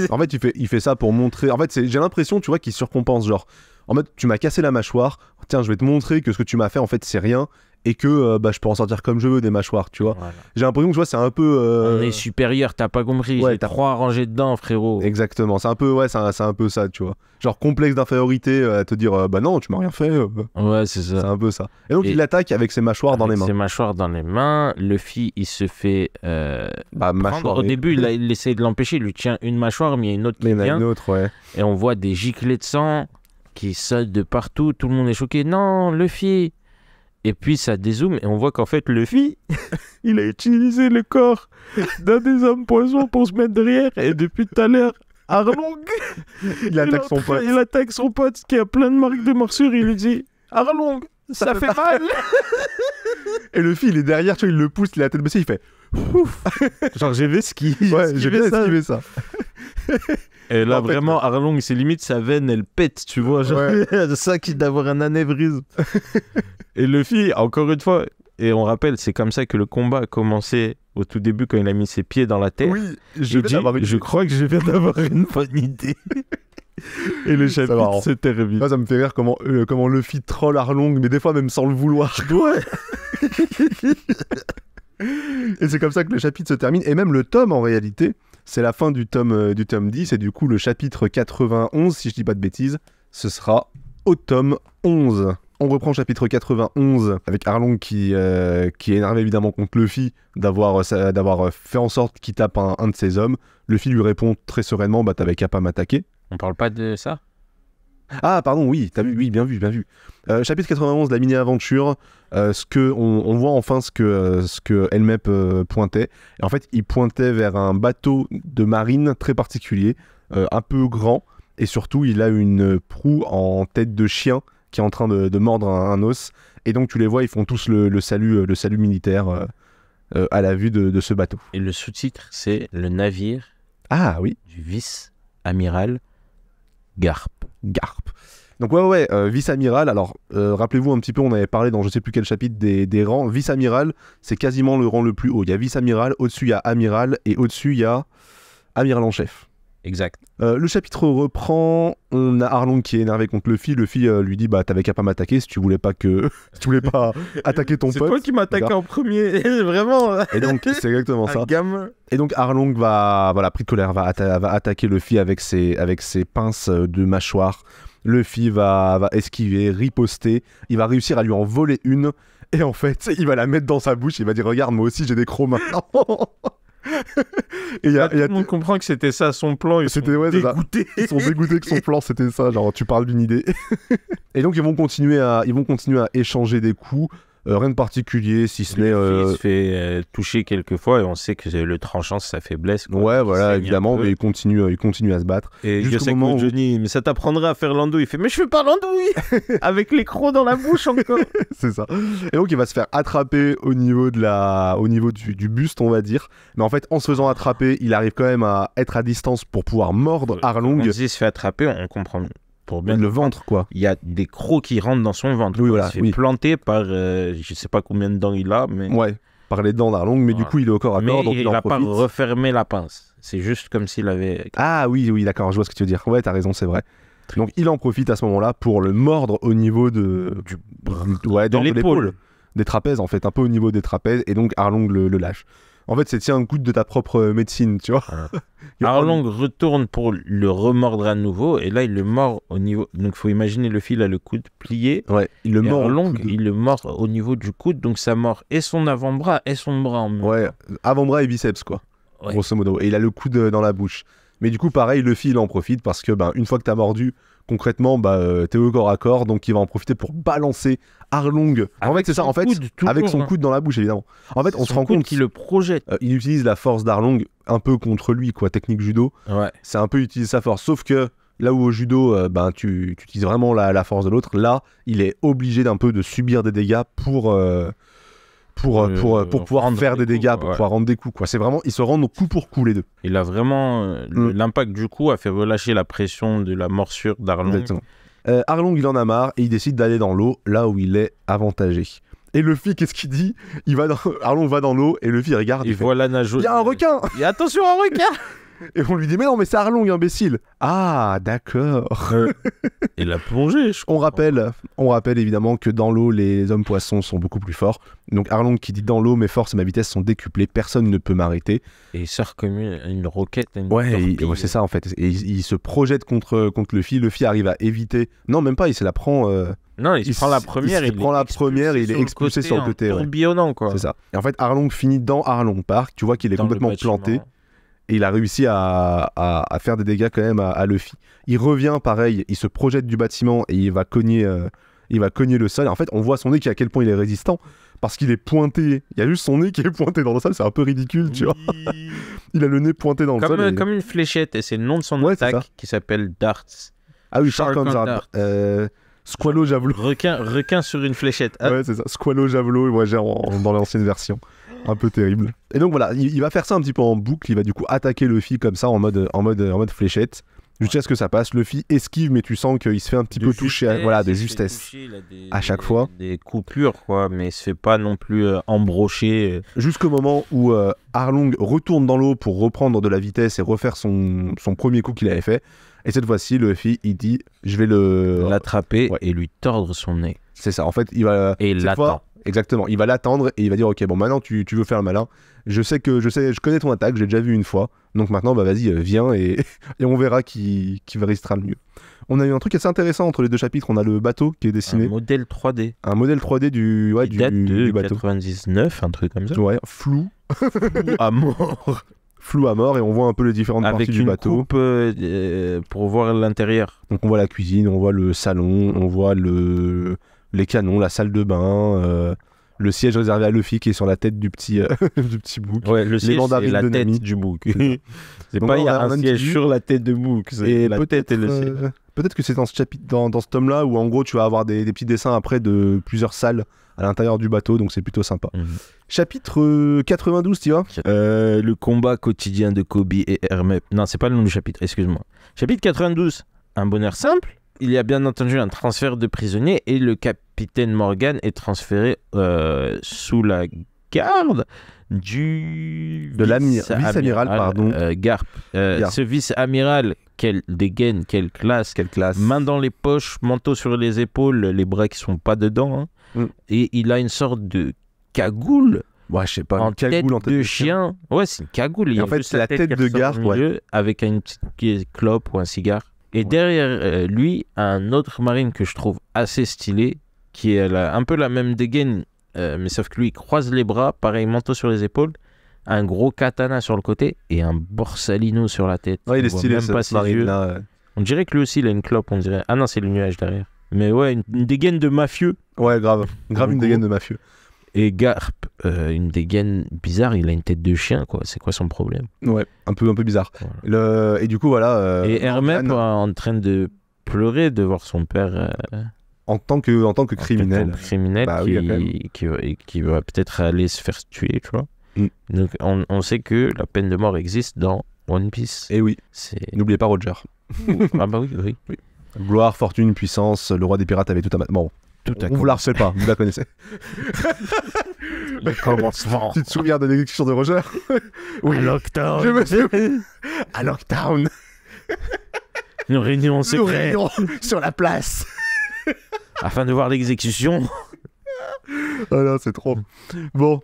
En fait, il fait ça pour montrer. En fait, j'ai l'impression, tu vois, qu'il surcompense. Genre, en fait, tu m'as cassé la mâchoire. Tiens, je vais te montrer que ce que tu m'as fait, en fait, c'est rien. Et que je peux en sortir comme je veux des mâchoires, tu vois. Voilà. J'ai l'impression que tu vois, c'est un peu. On est supérieur, t'as pas compris. Ouais, J'ai 3 rangées de dents, frérot. Exactement, c'est un peu, c'est un peu ça, tu vois. Genre complexe d'infériorité, à te dire, bah non, tu m'as rien fait. Ouais, c'est ça. C'est un peu ça. Et donc Et il attaque avec ses mâchoires dans les Avec mains. ses mâchoires dans les mains. Luffy, il se fait. Bah, mâchoire. Au début, il essaie de l'empêcher. Il lui tient une mâchoire, mais il y a une autre Mais qui il y en a vient. une autre, ouais. Et on voit des giclées de sang qui sautent de partout. Tout le monde est choqué. Non, Luffy. Et puis ça dézoome et on voit qu'en fait Luffy, il a utilisé le corps d'un des hommes poissons pour se mettre derrière. Et depuis tout à l'heure, Arlong, Il attaque son pote. Il attaque son pote qui a plein de marques de morsure. Il lui dit Arlong, ça fait mal. Et Luffy, il est derrière, tu vois, il le pousse, il a la tête baissée, il fait ouf. Genre, j'ai vu Ouais, j'ai bien esquivé ça. Et là, En fait, vraiment, Arlong, c'est limite sa veine, elle pète, tu vois. Genre, Ouais. ça qui d'avoir un anévrisme. Et Luffy, encore une fois, et on rappelle, c'est comme ça que le combat a commencé au tout début quand il a mis ses pieds dans la terre. Oui, Il dit, je crois que je viens d'avoir une bonne idée. Et le C'est chapitre marrant. se termine. Moi, ça me fait rire comment Luffy troll Arlong, mais des fois même sans le vouloir. Ouais. Et c'est comme ça que le chapitre se termine. Et même le tome, en réalité, c'est la fin du tome 10. Et du coup, le chapitre 91, si je dis pas de bêtises, ce sera au tome 11. On reprend le chapitre 91 avec Arlong qui est énervé évidemment contre Luffy d'avoir fait en sorte qu'il tape un de ses hommes. Luffy lui répond très sereinement, bah t'avais qu'à pas m'attaquer. On parle pas de ça? Ah pardon, oui, t'as vu, oui, bien vu, bien vu. Chapitre 91, la mini-aventure, on voit enfin ce que Helmep pointait. Et en fait, il pointait vers un bateau de marine très particulier, un peu grand, et surtout, il a une proue en tête de chien qui est en train de mordre un os. Et donc, tu les vois, ils font tous le salut militaire à la vue de ce bateau. Et le sous-titre, c'est le navire Ah oui, du vice-amiral Garp. Garp. Donc ouais, vice-amiral, alors rappelez-vous un petit peu, on avait parlé dans je sais plus quel chapitre des rangs. Vice-amiral, c'est quasiment le rang le plus haut. Il y a vice-amiral, au-dessus il y a amiral, et au-dessus il y a amiral en chef. Exact. Le chapitre reprend, on a Arlong qui est énervé contre Luffy. Luffy lui dit bah t'avais qu'à pas m'attaquer si tu voulais pas attaquer ton C'est pote. toi qui m'attaques en premier, vraiment. Et donc c'est exactement ça. Un gamin. Et donc Arlong pris de colère, va attaquer Luffy avec ses pinces de mâchoire. Luffy va esquiver, riposter, il va réussir à lui en voler une, et en fait, il va la mettre dans sa bouche, il va dire regarde, moi aussi j'ai des crocs maintenant. Et Tout le monde comprend que c'était ça son plan, ils sont dégoûtés. Ils sont dégoûtés que son plan c'était ça, genre tu parles d'une idée. Et donc ils vont continuer à échanger des coups. Rien de particulier, si ce n'est... Il se fait toucher quelques fois et on sait que le tranchant, c'est sa faiblesse. Quoi. Ouais, voilà, évidemment, mais il continue à se battre. Et jusqu'au je sais moment que où... Johnny, mais ça t'apprendra à faire l'andouille. Il fait, mais je fais pas l'andouille avec les crocs dans la bouche encore. C'est ça. Et donc il va se faire attraper au niveau du buste, on va dire. Mais en fait, en se faisant attraper, il arrive quand même à être à distance pour pouvoir mordre Arlong. Quand il se fait attraper, on comprend... Pour bien le ventre, quoi. Il y a des crocs qui rentrent dans son ventre. Oui, voilà. Il se fait planter par, je sais pas combien de dents il a, mais... Ouais, par les dents d'Arlong, mais du coup, il est au corps à corps, donc il en va profite. pas refermer la pince. C'est juste comme s'il avait... Ah oui, d'accord, je vois ce que tu veux dire. Ouais, t'as raison, c'est vrai. Donc il en profite à ce moment-là pour le mordre au niveau de l'épaule. Des trapèzes, en fait, un peu au niveau des trapèzes, et donc Arlong le lâche. En fait, c'est tiens un coup de ta propre médecine, tu vois. Arlong retourne pour le remordre à nouveau, et là, il le mord au niveau... Donc, il faut imaginer le fil à le coude plié. Ouais, il le mord. Arlong, il le mord au niveau du coude, donc ça mord et son avant-bras et son bras en même temps. Ouais, avant-bras et biceps, quoi. Ouais. Grosso modo. Et il a le coude dans la bouche. Mais du coup, pareil, le fil en profite parce que, une fois que t'as mordu, concrètement, t'es au corps à corps, donc il va en profiter pour balancer Arlong. En fait, c'est ça, avec son coude dans la bouche, évidemment. En fait, on se rend compte qu'il le projette. Il utilise la force d'Arlong un peu contre lui, quoi, technique judo. Ouais. C'est un peu utiliser sa force, sauf que là où au judo, tu utilises vraiment la force de l'autre, là, il est obligé d'un peu de subir des dégâts pour pouvoir faire des dégâts, pour pouvoir rendre des coups, quoi. C'est vraiment, ils se rendent coup pour coup, les deux. Il a vraiment... L'impact du coup a fait relâcher la pression de la morsure d'Arlong. Exactement. Arlong, il en a marre et il décide d'aller dans l'eau, là où il est avantagé. Et Luffy, qu'est-ce qu'il dit? Arlong va dans l'eau et Luffy regarde. Il voit la nageuse. Il y a un requin! Et attention, un requin! Et on lui dit, mais non, mais c'est Arlong, imbécile! Ah, d'accord. Et la plongée, on rappelle évidemment que dans l'eau, les hommes poissons sont beaucoup plus forts. Donc Arlong qui dit dans l'eau, mes forces et ma vitesse sont décuplées, personne ne peut m'arrêter. Et il sort comme une roquette. Ouais, c'est ça en fait. Et il se projette contre Luffy. Luffy arrive à éviter. Non, même pas, il se la prend. Non, il prend la première. Il prend la première et il est expulsé sur le côté. Tourbillonnant, quoi. C'est ça. Et en fait, Arlong finit dans Arlong Park. Tu vois qu'il est complètement planté. Et il a réussi à faire des dégâts quand même à Luffy. Il revient, pareil, il se projette du bâtiment et il va cogner le sol. Et en fait, on voit son nez à quel point il est résistant. parce qu'il est pointé. Il y a juste son nez qui est pointé dans le sol, c'est un peu ridicule, tu vois. Il a le nez pointé dans le sol. Comme une fléchette, et c'est le nom de son Ouais, c'est attaque ça. qui s'appelle Darts. Ah oui, Shark Shark on on Dart. Dart. Squalo Javelot. Requin sur une fléchette. Ah, Ouais, c'est ça. Squalo Javelot, moi j'ai dans l'ancienne version. Un peu terrible. Et donc voilà, il va faire ça un petit peu en boucle. Il va du coup attaquer Luffy comme ça en mode fléchette. Jusqu'à ce que ça passe. Luffy esquive, mais tu sens qu'il se fait un petit peu toucher. De justesse. À chaque fois. Des coupures, quoi, mais il se fait pas non plus embrocher. Jusqu'au moment où Arlong retourne dans l'eau pour reprendre de la vitesse et refaire son premier coup qu'il avait fait. Et cette fois-ci, Luffy, il dit je vais l'attraper Ouais. et lui tordre son nez. C'est ça. En fait, il va. Et il cette l'attend. fois, exactement. Il va l'attendre et il va dire ok, bon, maintenant tu veux faire le malin. Je connais ton attaque, j'ai déjà vu une fois. Donc maintenant, bah vas-y, viens et on verra qui résistera le mieux. On a eu un truc assez intéressant entre les deux chapitres. On a le bateau qui est dessiné. Un modèle 3D. Un modèle 3D du Date de du bateau. 99, un truc comme ça. Ouais, flou. À mort. Flou à mort et on voit un peu les différentes Avec parties du une bateau. coupe pour voir l'intérieur. Donc on voit la cuisine, on voit le salon, on voit les canons, la salle de bain, le siège réservé à Luffy qui est sur la tête du petit du petit bouc. Ouais, le siège, c'est mandarines la de tête Nami. du bouc. C'est C'est Donc pas là, il y a on a un une siège petite vue. sur la tête de bouc. C'est Et la tête et le siège. peut-être que c'est dans ce chapitre, dans ce tome-là où en gros tu vas avoir des petits dessins après de plusieurs salles à l'intérieur du bateau, donc c'est plutôt sympa. Mhm. Chapitre 92, tu vois. Le combat quotidien de Kobe et Hermep. Non, c'est pas le nom du chapitre, excuse-moi. Chapitre 92. Un bonheur simple. Il y a bien entendu un transfert de prisonniers et le capitaine Morgan est transféré sous la garde De vice-amiral, pardon. Garp. Garp. Ce vice-amiral, quelle dégaine, quelle classe. Quelle classe. Main dans les poches, manteau sur les épaules, les bras qui sont pas dedans. Hein. Et il a une sorte de cagoule. Ouais, je sais pas. En une cagoule en tête de chien. Ouais, c'est une cagoule. Il y Et a en fait, juste c'est la tête qui de ressort Garp, au milieu, avec une petite clope ou un cigare. Et derrière lui, un autre marine que je trouve assez stylé, qui est un peu la même dégaine, mais sauf que lui, il croise les bras, pareil, manteau sur les épaules, un gros katana sur le côté et un borsalino sur la tête. Ouais, il est On voit stylé, même pas ce ses yeux. marine-là. On dirait que lui aussi, il a une clope, on dirait. Ah non, c'est le nuage derrière. Mais ouais, une dégaine de mafieux. Ouais, grave. Grave une dégaine de mafieux. Et Garp, une dégaine bizarre, il a une tête de chien, quoi. C'est quoi son problème? Ouais, un peu bizarre. Voilà. Et du coup, voilà. Et Hermep Morgan, en train de pleurer de voir son père en tant que criminel. Bah oui, quand même. qui va peut-être aller se faire tuer, tu vois. Mm. Donc on sait que la peine de mort existe dans One Piece. Et oui, C'est... n'oubliez pas Roger. Ah bah oui. Gloire, fortune, puissance, le roi des pirates avait tout à... Bon, Tout à on vous la refait pas, vous la connaissez. Le commencement. Tu te souviens de l'exécution de Roger? Oui. À Lockdown. Je me souviens. À Lockdown. Une réunion Nous secrète réunions sur la place. afin de voir l'exécution. Oh là, c'est trop. Bon,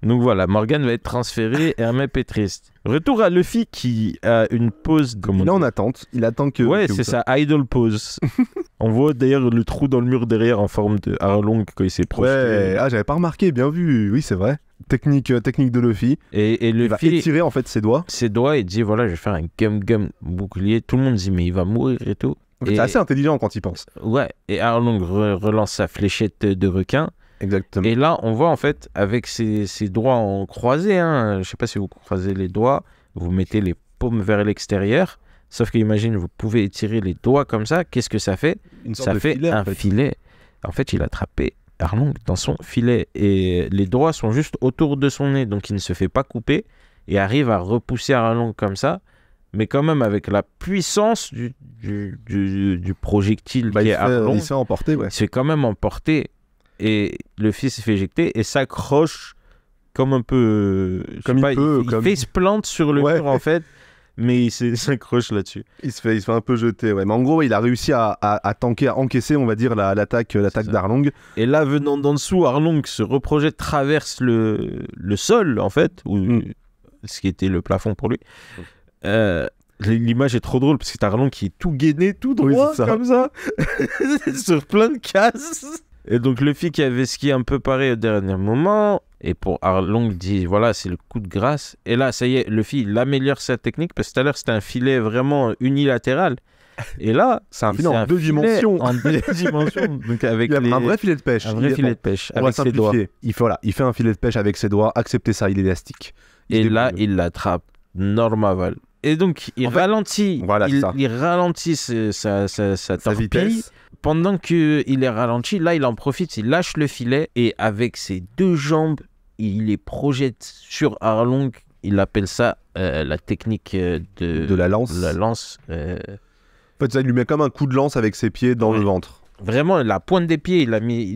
Donc voilà, Morgan va être transféré, Hermep est triste. Retour à Luffy qui a une pause de... il est en attente. Il attend que... Ouais, que c'est ça, idle pause. On voit d'ailleurs le trou dans le mur derrière en forme de Arlong quand il s'est projeté. Ouais, ah, j'avais pas remarqué, bien vu. Oui, c'est vrai. Technique de Luffy. Et Il va Luffy, étirer en fait ses doigts. ses doigts, il dit voilà, je vais faire un gum bouclier. Tout le monde dit mais il va mourir et tout. C'est Et- assez intelligent quand il pense. Ouais, et Arlong relance sa fléchette de requin. Exactement. Et là, on voit en fait, avec ses doigts en croisé, hein, je sais pas si vous croisez les doigts, vous mettez les paumes vers l'extérieur. Sauf qu'imagine, vous pouvez étirer les doigts comme ça. Qu'est-ce que ça fait? Une sorte Ça de fait filet, un en fait. filet. En fait, il a attrapé Arlong dans son filet. Et les doigts sont juste autour de son nez. Donc, il ne se fait pas couper. Et arrive à repousser Arlong comme ça. Mais quand même, avec la puissance du projectile Bah, qui il est se Arlong, fait emporter, ouais. il se fait quand même emporter. Et le fils se fait éjecter et s'accroche comme un peu... je sais Comme il pas, peut, Il comme- fait se plante sur le Ouais. mur, en fait. Mais il s'accroche là-dessus. Il se fait un peu jeter, ouais. Mais en gros, il a réussi à tanker, à encaisser, on va dire, l'attaque ça. d'Arlong. Et là, venant d'en dessous, Arlong se reprojette, traverse le sol, en fait, ce qui était le plafond pour lui. L'image est trop drôle, parce que t'as Arlong qui est tout gainé, tout droit, Oui, c'est ça. comme ça, sur plein de cases. Et donc, Luffy qui avait ski un peu pareil au dernier moment, et pour Arlong dit, voilà, c'est le coup de grâce. Et là, ça y est, Luffy, il améliore sa technique, parce que tout à l'heure, c'était un filet vraiment unilatéral. Et là, C'est un filet en 2 dimensions. En 2 dimensions. Donc avec Il a un vrai filet de pêche. un vrai filet de pêche On va avec ses doigts. simplifier. Il fait un filet de pêche avec ses doigts. Acceptez ça, il est élastique. Et là, il l'attrape normal. Et donc, il ralentit. Voilà, c'est ça. Il ralentit sa Sa torpille. vitesse. Pendant qu'il est ralenti, là, il en profite, il lâche le filet et avec ses 2 jambes, il les projette sur Arlong. Il appelle ça la technique De la lance. La lance. En fait, ça, il lui met comme un coup de lance avec ses pieds dans le ventre. Vraiment, la pointe des pieds, il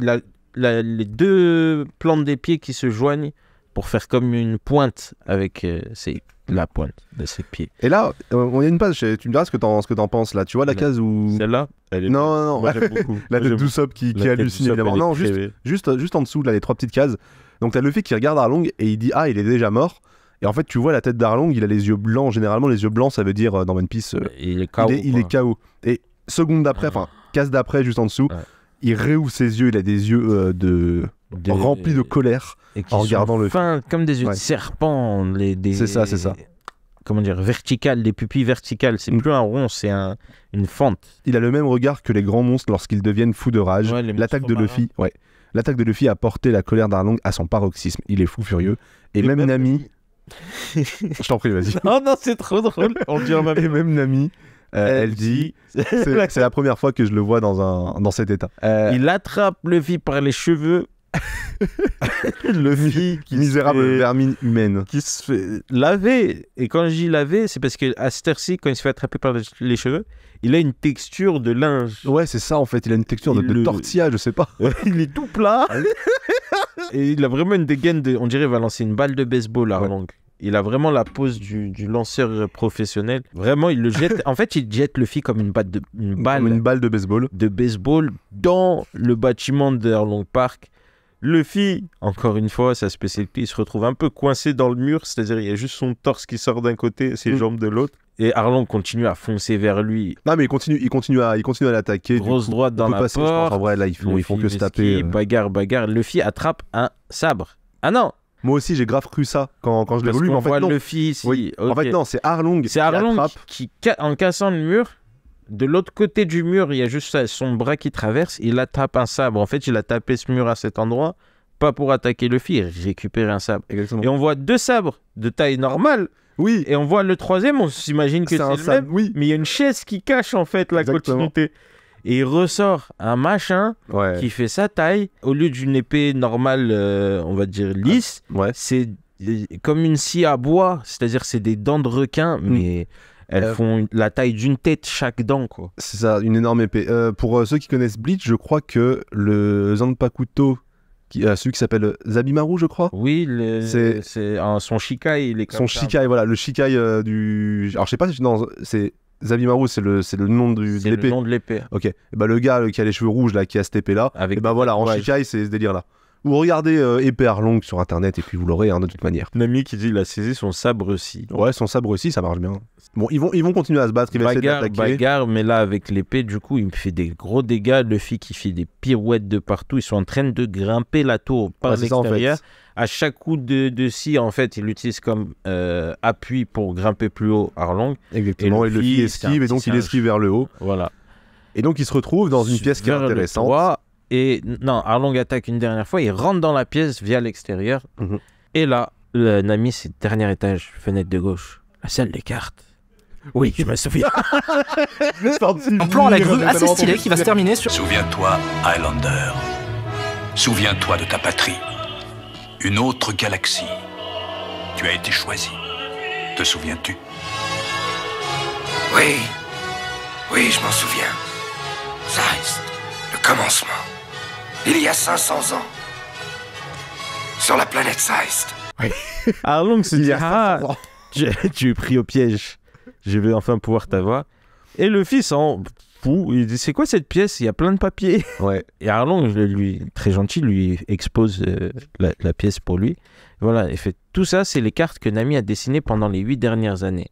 a les 2 plantes des pieds qui se joignent pour faire comme une pointe avec la pointe de ses pieds. Et là, on y a une page. Tu me diras ce que t'en penses là. Tu vois la case où. Celle-là, elle est Non. Moi, j'aime beaucoup. La Moi, tête d'Usopp qui la tête hallucine d'Usopp, évidemment. elle est Non, très belle. juste en dessous, là, les 3 petites cases. Donc, t'as Luffy qui regarde Arlong et il dit: ah, il est déjà mort. Et en fait, tu vois la tête d'Arlong, il a les yeux blancs. Généralement, les yeux blancs, ça veut dire dans One Piece, Il est KO. il est KO. Et seconde d'après, enfin, case d'après, juste en dessous, il réouvre ses yeux. Il a des yeux remplis de colère et qui en regardant sont le fins comme des yeux Ouais. de serpent. C'est ça. Comment dire, verticales, des pupilles verticales. C'est plus un rond, c'est une fente. Il a le même regard que les grands monstres lorsqu'ils deviennent fous de rage. Ouais, les L'attaque de monstres Luffy, l'attaque de Luffy a porté la colère d'Arlong à son paroxysme. Il est fou furieux. Et même Nami, je t'en prie, vas-y. Non, c'est trop drôle. On le dit en même Et même Nami, elle dit, c'est la première fois que je le vois dans cet état. Il attrape Luffy par les cheveux. Luffy Misérable vermine humaine. qui se fait laver. Et quand je dis laver, c'est parce qu'à cette heure-ci, quand il se fait attraper par les cheveux, il a une texture de linge. Ouais, c'est ça en fait. Il a une texture de tortilla, je sais pas. Il est tout plat. Et il a vraiment une dégaine on dirait qu'il va lancer une balle de baseball, Arlong. Il a vraiment la pose du lanceur professionnel. Vraiment, il le jette. En fait, il jette Luffy comme une balle de baseball. De baseball dans le bâtiment d'Arlong Park. Luffy, encore une fois, sa spécialité, il se retrouve un peu coincé dans le mur, c'est-à-dire il y a juste son torse qui sort d'un côté et ses jambes de l'autre. Et Arlong continue à foncer vers lui. Non, mais il continue à l'attaquer. Grosse droite dans la porte. Je pense, en vrai, là, ils font que se taper. Bagarre. Luffy attrape un sabre. Ah non! Moi aussi, j'ai grave cru ça quand je l'ai Parce voulu. qu'on Mais en fait, voit non. Luffy ici. Oui. Okay. En fait, non, c'est Arlong C'est Arlong qui en cassant le mur, de l'autre côté du mur, il y a juste son bras qui traverse. Il attrape un sabre. En fait, il a tapé ce mur à cet endroit, pas pour attaquer Luffy, il récupère un sabre. Exactement. Et on voit 2 sabres de taille normale. Oui. Et on voit le 3e, on s'imagine que c'est le même. Oui. Mais il y a une chaise qui cache en fait la continuité. Et il ressort un machin qui fait sa taille. Au lieu d'une épée normale, on va dire lisse, c'est comme une scie à bois. C'est-à-dire c'est des dents de requin, mais elles font la taille d'une tête chaque dent, quoi. C'est ça, une énorme épée. Pour ceux qui connaissent Bleach, je crois que le Zanpakuto, celui qui s'appelle Zabimaru, je crois. Oui, c'est son Shikai. Il est comme son ça. Shikai, voilà, le Shikai du... Alors je sais pas si... Non, c'est... Zabimaru, c'est le nom de l'épée. C'est le nom de l'épée. Ok. Et bah, le gars qui a les cheveux rouges, là, qui a cette épée-là, et bah voilà, en Shikai, c'est ce délire-là. Ou regardez épée Arlong sur internet et puis vous l'aurez de toute manière. Nami qui dit il a saisi son sabre aussi. Ouais, son sabre aussi, ça marche bien. Bon, ils vont continuer à se battre, ils vont essayer d'attaquer. Bagarre, mais là avec l'épée, du coup, il me fait des gros dégâts. Luffy qui fait des pirouettes de partout. Ils sont en train de grimper la tour par l'extérieur. Ça, en fait. À chaque coup de scie, en fait, il l'utilise comme appui pour grimper plus haut Arlong. Exactement, et Luffy esquive, et donc il esquive vers le haut. Voilà. Et donc il se retrouve dans une pièce qui est intéressante. Et non, Arlong attaque une dernière fois, il rentre dans la pièce via l'extérieur. Et là, Nami, c'est le dernier étage, fenêtre de gauche, la salle des cartes. Oui, je me souviens. Un plan à la grue assez stylé qui va se terminer sur... Souviens-toi, Highlander. Souviens-toi de ta patrie. Une autre galaxie. Tu as été choisi. Te souviens-tu? Oui, je m'en souviens. Zeist, le commencement. Il y a 500 ans. Sur la planète Zeist. Arlong se dit, tu es pris au piège. Je vais enfin pouvoir t'avoir. Et Luffy s'en fout. Il dit, c'est quoi cette pièce? Il y a plein de papiers. Ouais. Et Arlong, lui, très gentil, lui expose la pièce pour lui. Voilà, et fait tout ça, c'est les cartes que Nami a dessinées pendant les 8 dernières années.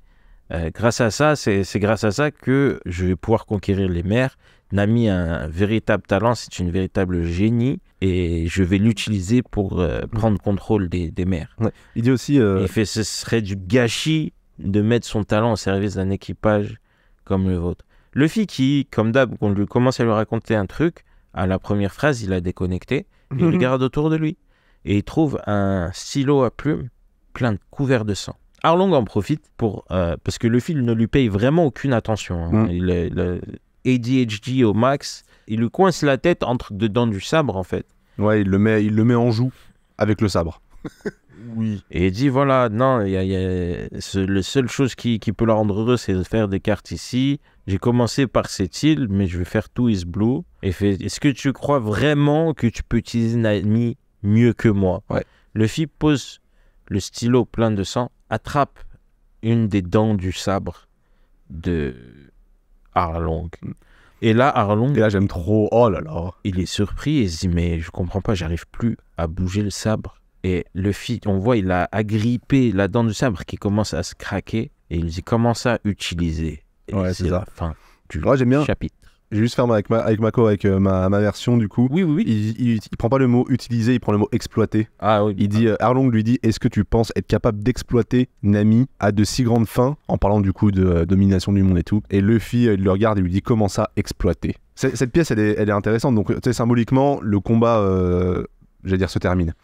Grâce à ça, c'est grâce à ça que je vais pouvoir conquérir les mers. Nami a un véritable talent, c'est une véritable génie. Et je vais l'utiliser pour prendre contrôle des mers. Ouais. Il dit aussi... Il fait, ce serait du gâchis de mettre son talent au service d'un équipage comme le vôtre. Luffy qui, comme d'hab, on lui commence à lui raconter un truc, à la première phrase, il a déconnecté, il regarde autour de lui et il trouve un stylo à plumes plein de couverts de sang. Arlong en profite parce que Luffy ne lui paye vraiment aucune attention. Hein. Il est ADHD au max. Il lui coince la tête entre dedans du sabre en fait. Ouais, il le met en joue avec le sabre. Oui. Et il dit voilà, non, la seule chose qui peut la rendre heureuse, c'est de faire des cartes ici. J'ai commencé par cette île, mais je vais faire tout is blue. Et est-ce que tu crois vraiment que tu peux utiliser Nami mieux que moi? Ouais. Luffy pose le stylo plein de sang, attrape une des dents du sabre de Arlong. Et là, Arlong... Et là, j'aime trop. Oh là là. Il est surpris et il se dit, mais je comprends pas, j'arrive plus à bouger le sabre. Et Luffy, on voit, il a agrippé la dent du sabre qui commence à se craquer. Et il dit, comment ça utiliser? Et ouais, c'est ça. La fin du j'aime bien. chapitre. J'ai juste fait avec ma version du coup. Oui. Il prend pas le mot utiliser, il prend le mot exploiter. Ah oui. Il dit, Arlong lui dit, est-ce que tu penses être capable d'exploiter Nami à de si grandes fins, en parlant du coup de domination du monde et tout. Et Luffy, il le regarde et lui dit, comment ça exploiter? Cette pièce, elle est intéressante. Donc, tu sais, symboliquement, le combat, se termine.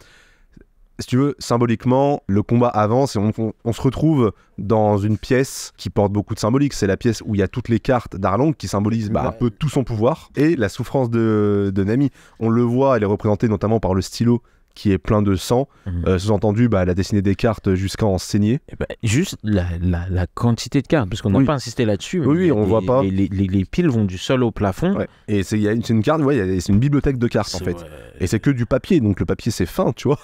Si tu veux, symboliquement, le combat avance et on se retrouve dans une pièce qui porte beaucoup de symbolique. C'est la pièce où il y a toutes les cartes d'Arlong qui symbolisent un peu tout son pouvoir et la souffrance de Nami. On le voit, elle est représentée notamment par le stylo qui est plein de sang. Sous-entendu, elle a dessiné des cartes jusqu'à en saigner. Et juste la quantité de cartes, parce qu'on n'a pas insisté là-dessus. Oui, on voit pas. Les piles vont du sol au plafond. Ouais. Et c'est une carte, c'est une bibliothèque de cartes en fait. Ouais. Et c'est que du papier, donc le papier c'est fin, tu vois.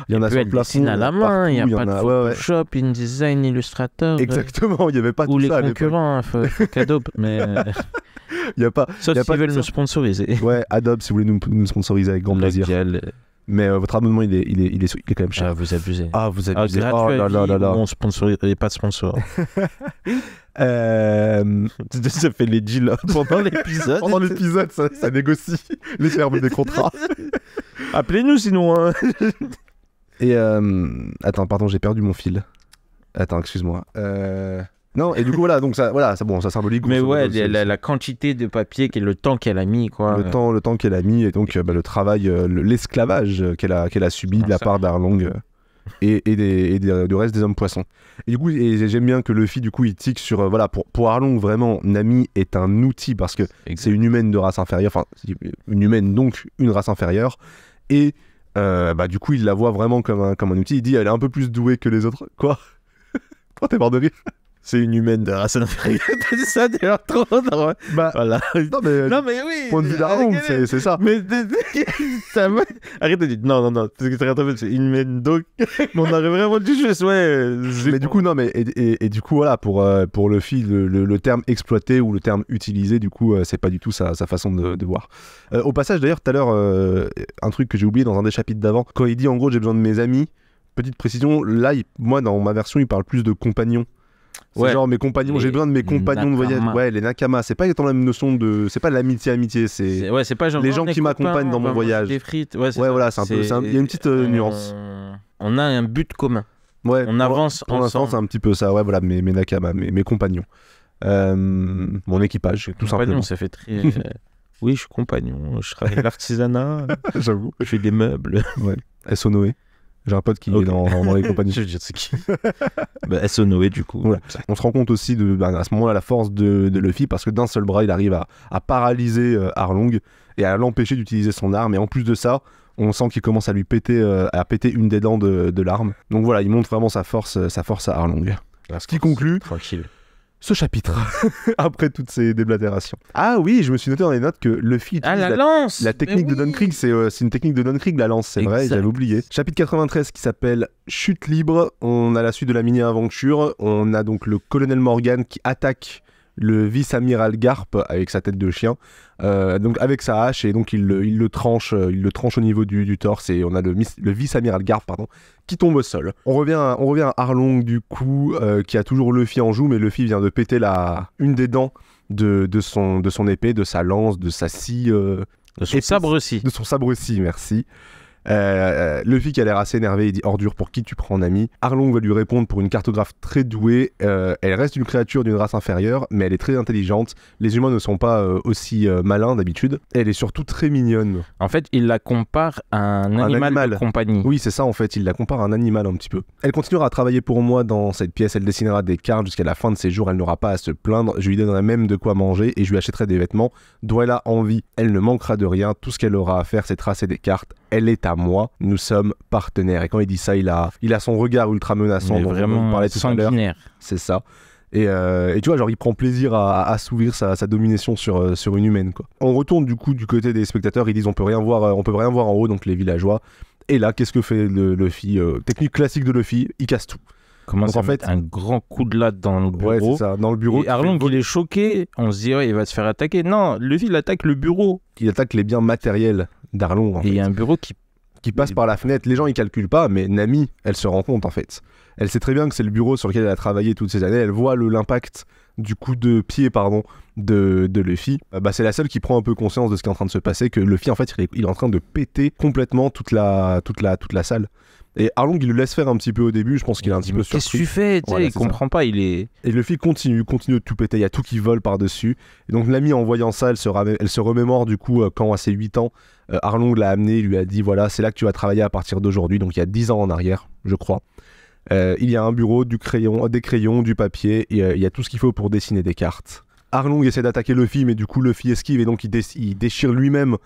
Il y en a sur le plafond. À la main, il n'y a pas de Photoshop, InDesign, Illustrator. Exactement, il n'y avait pas tout ça. Ou les concurrents, Adobe, mais... Il y a pas. Sauf s'ils veulent nous sponsoriser. Ouais, Adobe, si vous voulez nous sponsoriser avec grand plaisir. Mais votre abonnement, il est quand même cher. Ah, vous abusez. Gratuit on sponsorise, il n'y a pas de sponsor. Ça fait les deals pendant l'épisode. Pendant l'épisode, ça négocie les termes des contrats. Appelez-nous sinon. Hein. Et attends, pardon, j'ai perdu mon fil. Attends, excuse-moi. Non, et du coup, voilà, donc ça symbolique. Mais ouais, la quantité de papier, le temps qu'elle a mis, quoi. Le temps qu'elle a mis, et donc le travail, l'esclavage qu'elle a subi de la part d'Arlong et du reste des hommes poissons. Et du coup, j'aime bien que Luffy, du coup, il tique sur, pour Arlong, vraiment, Nami est un outil, parce que c'est une humaine de race inférieure, enfin, une humaine, donc une race inférieure, et du coup, il la voit vraiment comme un outil. Il dit, elle est un peu plus douée que les autres. Quoi? Toi, t'es mort de rire. C'est une humaine de race inférieure. T'as dit ça d'ailleurs trop drôle. Voilà. Non mais oui. Point de vue d'Arlong, c'est ça. Mais arrête de dire non. C'est une humaine donc. Mais on aurait vraiment dû juste Mais du coup non mais et du coup voilà pour Luffy le terme exploité ou le terme utilisé du coup c'est pas du tout sa façon de voir. Au passage d'ailleurs tout à l'heure un truc que j'ai oublié dans un des chapitres d'avant quand il dit en gros j'ai besoin de mes amis. Petite précision là moi dans ma version il parle plus de compagnons. C'est genre mes compagnons, j'ai besoin de mes compagnons de voyage. Ouais, les Nakama, c'est pas étant la même notion de. C'est pas de l'amitié, c'est pas genre les gens qui m'accompagnent dans mon voyage. Des frites. Voilà, c'est un peu. Il y a une petite nuance. On a un but commun. Ouais, on avance pour l'instant, c'est un petit peu ça. Ouais, voilà, mes Nakama, mes compagnons. Mon équipage, tout simplement. Ça fait très. Oui, je suis compagnon, je travaille à l'artisanat. J'avoue. Je fais des meubles. Ouais. S.O. Noé. J'ai un pote qui est dans les compagnies. Je veux dire, c'est qui S.O. Noé, du coup. Voilà. On se rend compte aussi à ce moment-là la force de Luffy parce que d'un seul bras, il arrive à paralyser Arlong et à l'empêcher d'utiliser son arme. Et en plus de ça, on sent qu'il commence à lui péter une des dents de l'arme. Donc voilà, il montre vraiment sa force à Arlong. Ce qui conclut ce chapitre après toutes ces déblatérations. Ah oui, je me suis noté dans les notes que Luffy utilise la lance. La technique de Don Krieg, c'est une technique de Don Krieg, la lance, c'est vrai, j'avais oublié. Chapitre 93 qui s'appelle Chute libre, on a la suite de la mini-aventure, on a donc le colonel Morgan qui attaque le vice-amiral Garp avec sa tête de chien, donc avec sa hache, et donc il le tranche au niveau du torse, et on a le vice-amiral Garp qui tombe au sol. On revient à Arlong du coup, qui a toujours Luffy en joue, mais Luffy vient de péter une des dents de son épée, de sa lance, de sa scie, de son sabre-ci. De son sabre-ci, merci. Luffy qui a l'air assez énervé, il dit ordure, pour qui tu prends en ami? Arlong va lui répondre pour une cartographe très douée. Elle reste une créature d'une race inférieure, mais elle est très intelligente. Les humains ne sont pas aussi malins d'habitude. Elle est surtout très mignonne. En fait, il la compare à un animal de compagnie. Oui, c'est ça en fait, il la compare à un animal un petit peu. Elle continuera à travailler pour moi dans cette pièce, elle dessinera des cartes jusqu'à la fin de ses jours, elle n'aura pas à se plaindre, je lui donnerai même de quoi manger et je lui achèterai des vêtements dont elle a envie. Elle ne manquera de rien, tout ce qu'elle aura à faire c'est tracer des cartes, elle est à moi, nous sommes partenaires. Et quand il dit ça, il a son regard ultra menaçant dont on parlait tout à l'heure. C'est ça. Et tu vois, genre il prend plaisir à assouvir sa domination sur une humaine, quoi. On retourne du coup du côté des spectateurs, ils disent on peut rien voir en haut, donc les villageois. Et là, qu'est-ce que fait le Luffy? Technique classique de Luffy, il casse tout. Commence à mettre un grand coup de latte dans le bureau. Ouais, c'est ça, dans le bureau. Et Arlong, il est choqué, on se dit il va se faire attaquer. Non, Luffy, il attaque le bureau. Il attaque les biens matériels d'Arlong. Et il y a un bureau qui passe par la fenêtre. Les gens, ils calculent pas, mais Nami, elle se rend compte en fait. Elle sait très bien que c'est le bureau sur lequel elle a travaillé toutes ces années. Elle voit l'impact du coup de pied de Luffy. C'est la seule qui prend un peu conscience de ce qui est en train de se passer, que Luffy en fait il est en train de péter complètement toute la salle. Et Arlong il le laisse faire un petit peu au début, je pense qu'il est un petit peu surpris. Qu'est-ce que tu fais? Il comprend pas, il est... Et Luffy continue de tout péter, il y a tout qui vole par-dessus. Et donc Nami en voyant ça, elle se remémore du coup quand à ses 8 ans, Arlong l'a amené, il lui a dit voilà, c'est là que tu vas travailler à partir d'aujourd'hui, donc il y a 10 ans en arrière, je crois. Il y a un bureau, des crayons, du papier, et il y a tout ce qu'il faut pour dessiner des cartes. Arlong essaie d'attaquer Luffy, mais du coup Luffy esquive et donc il déchire lui-même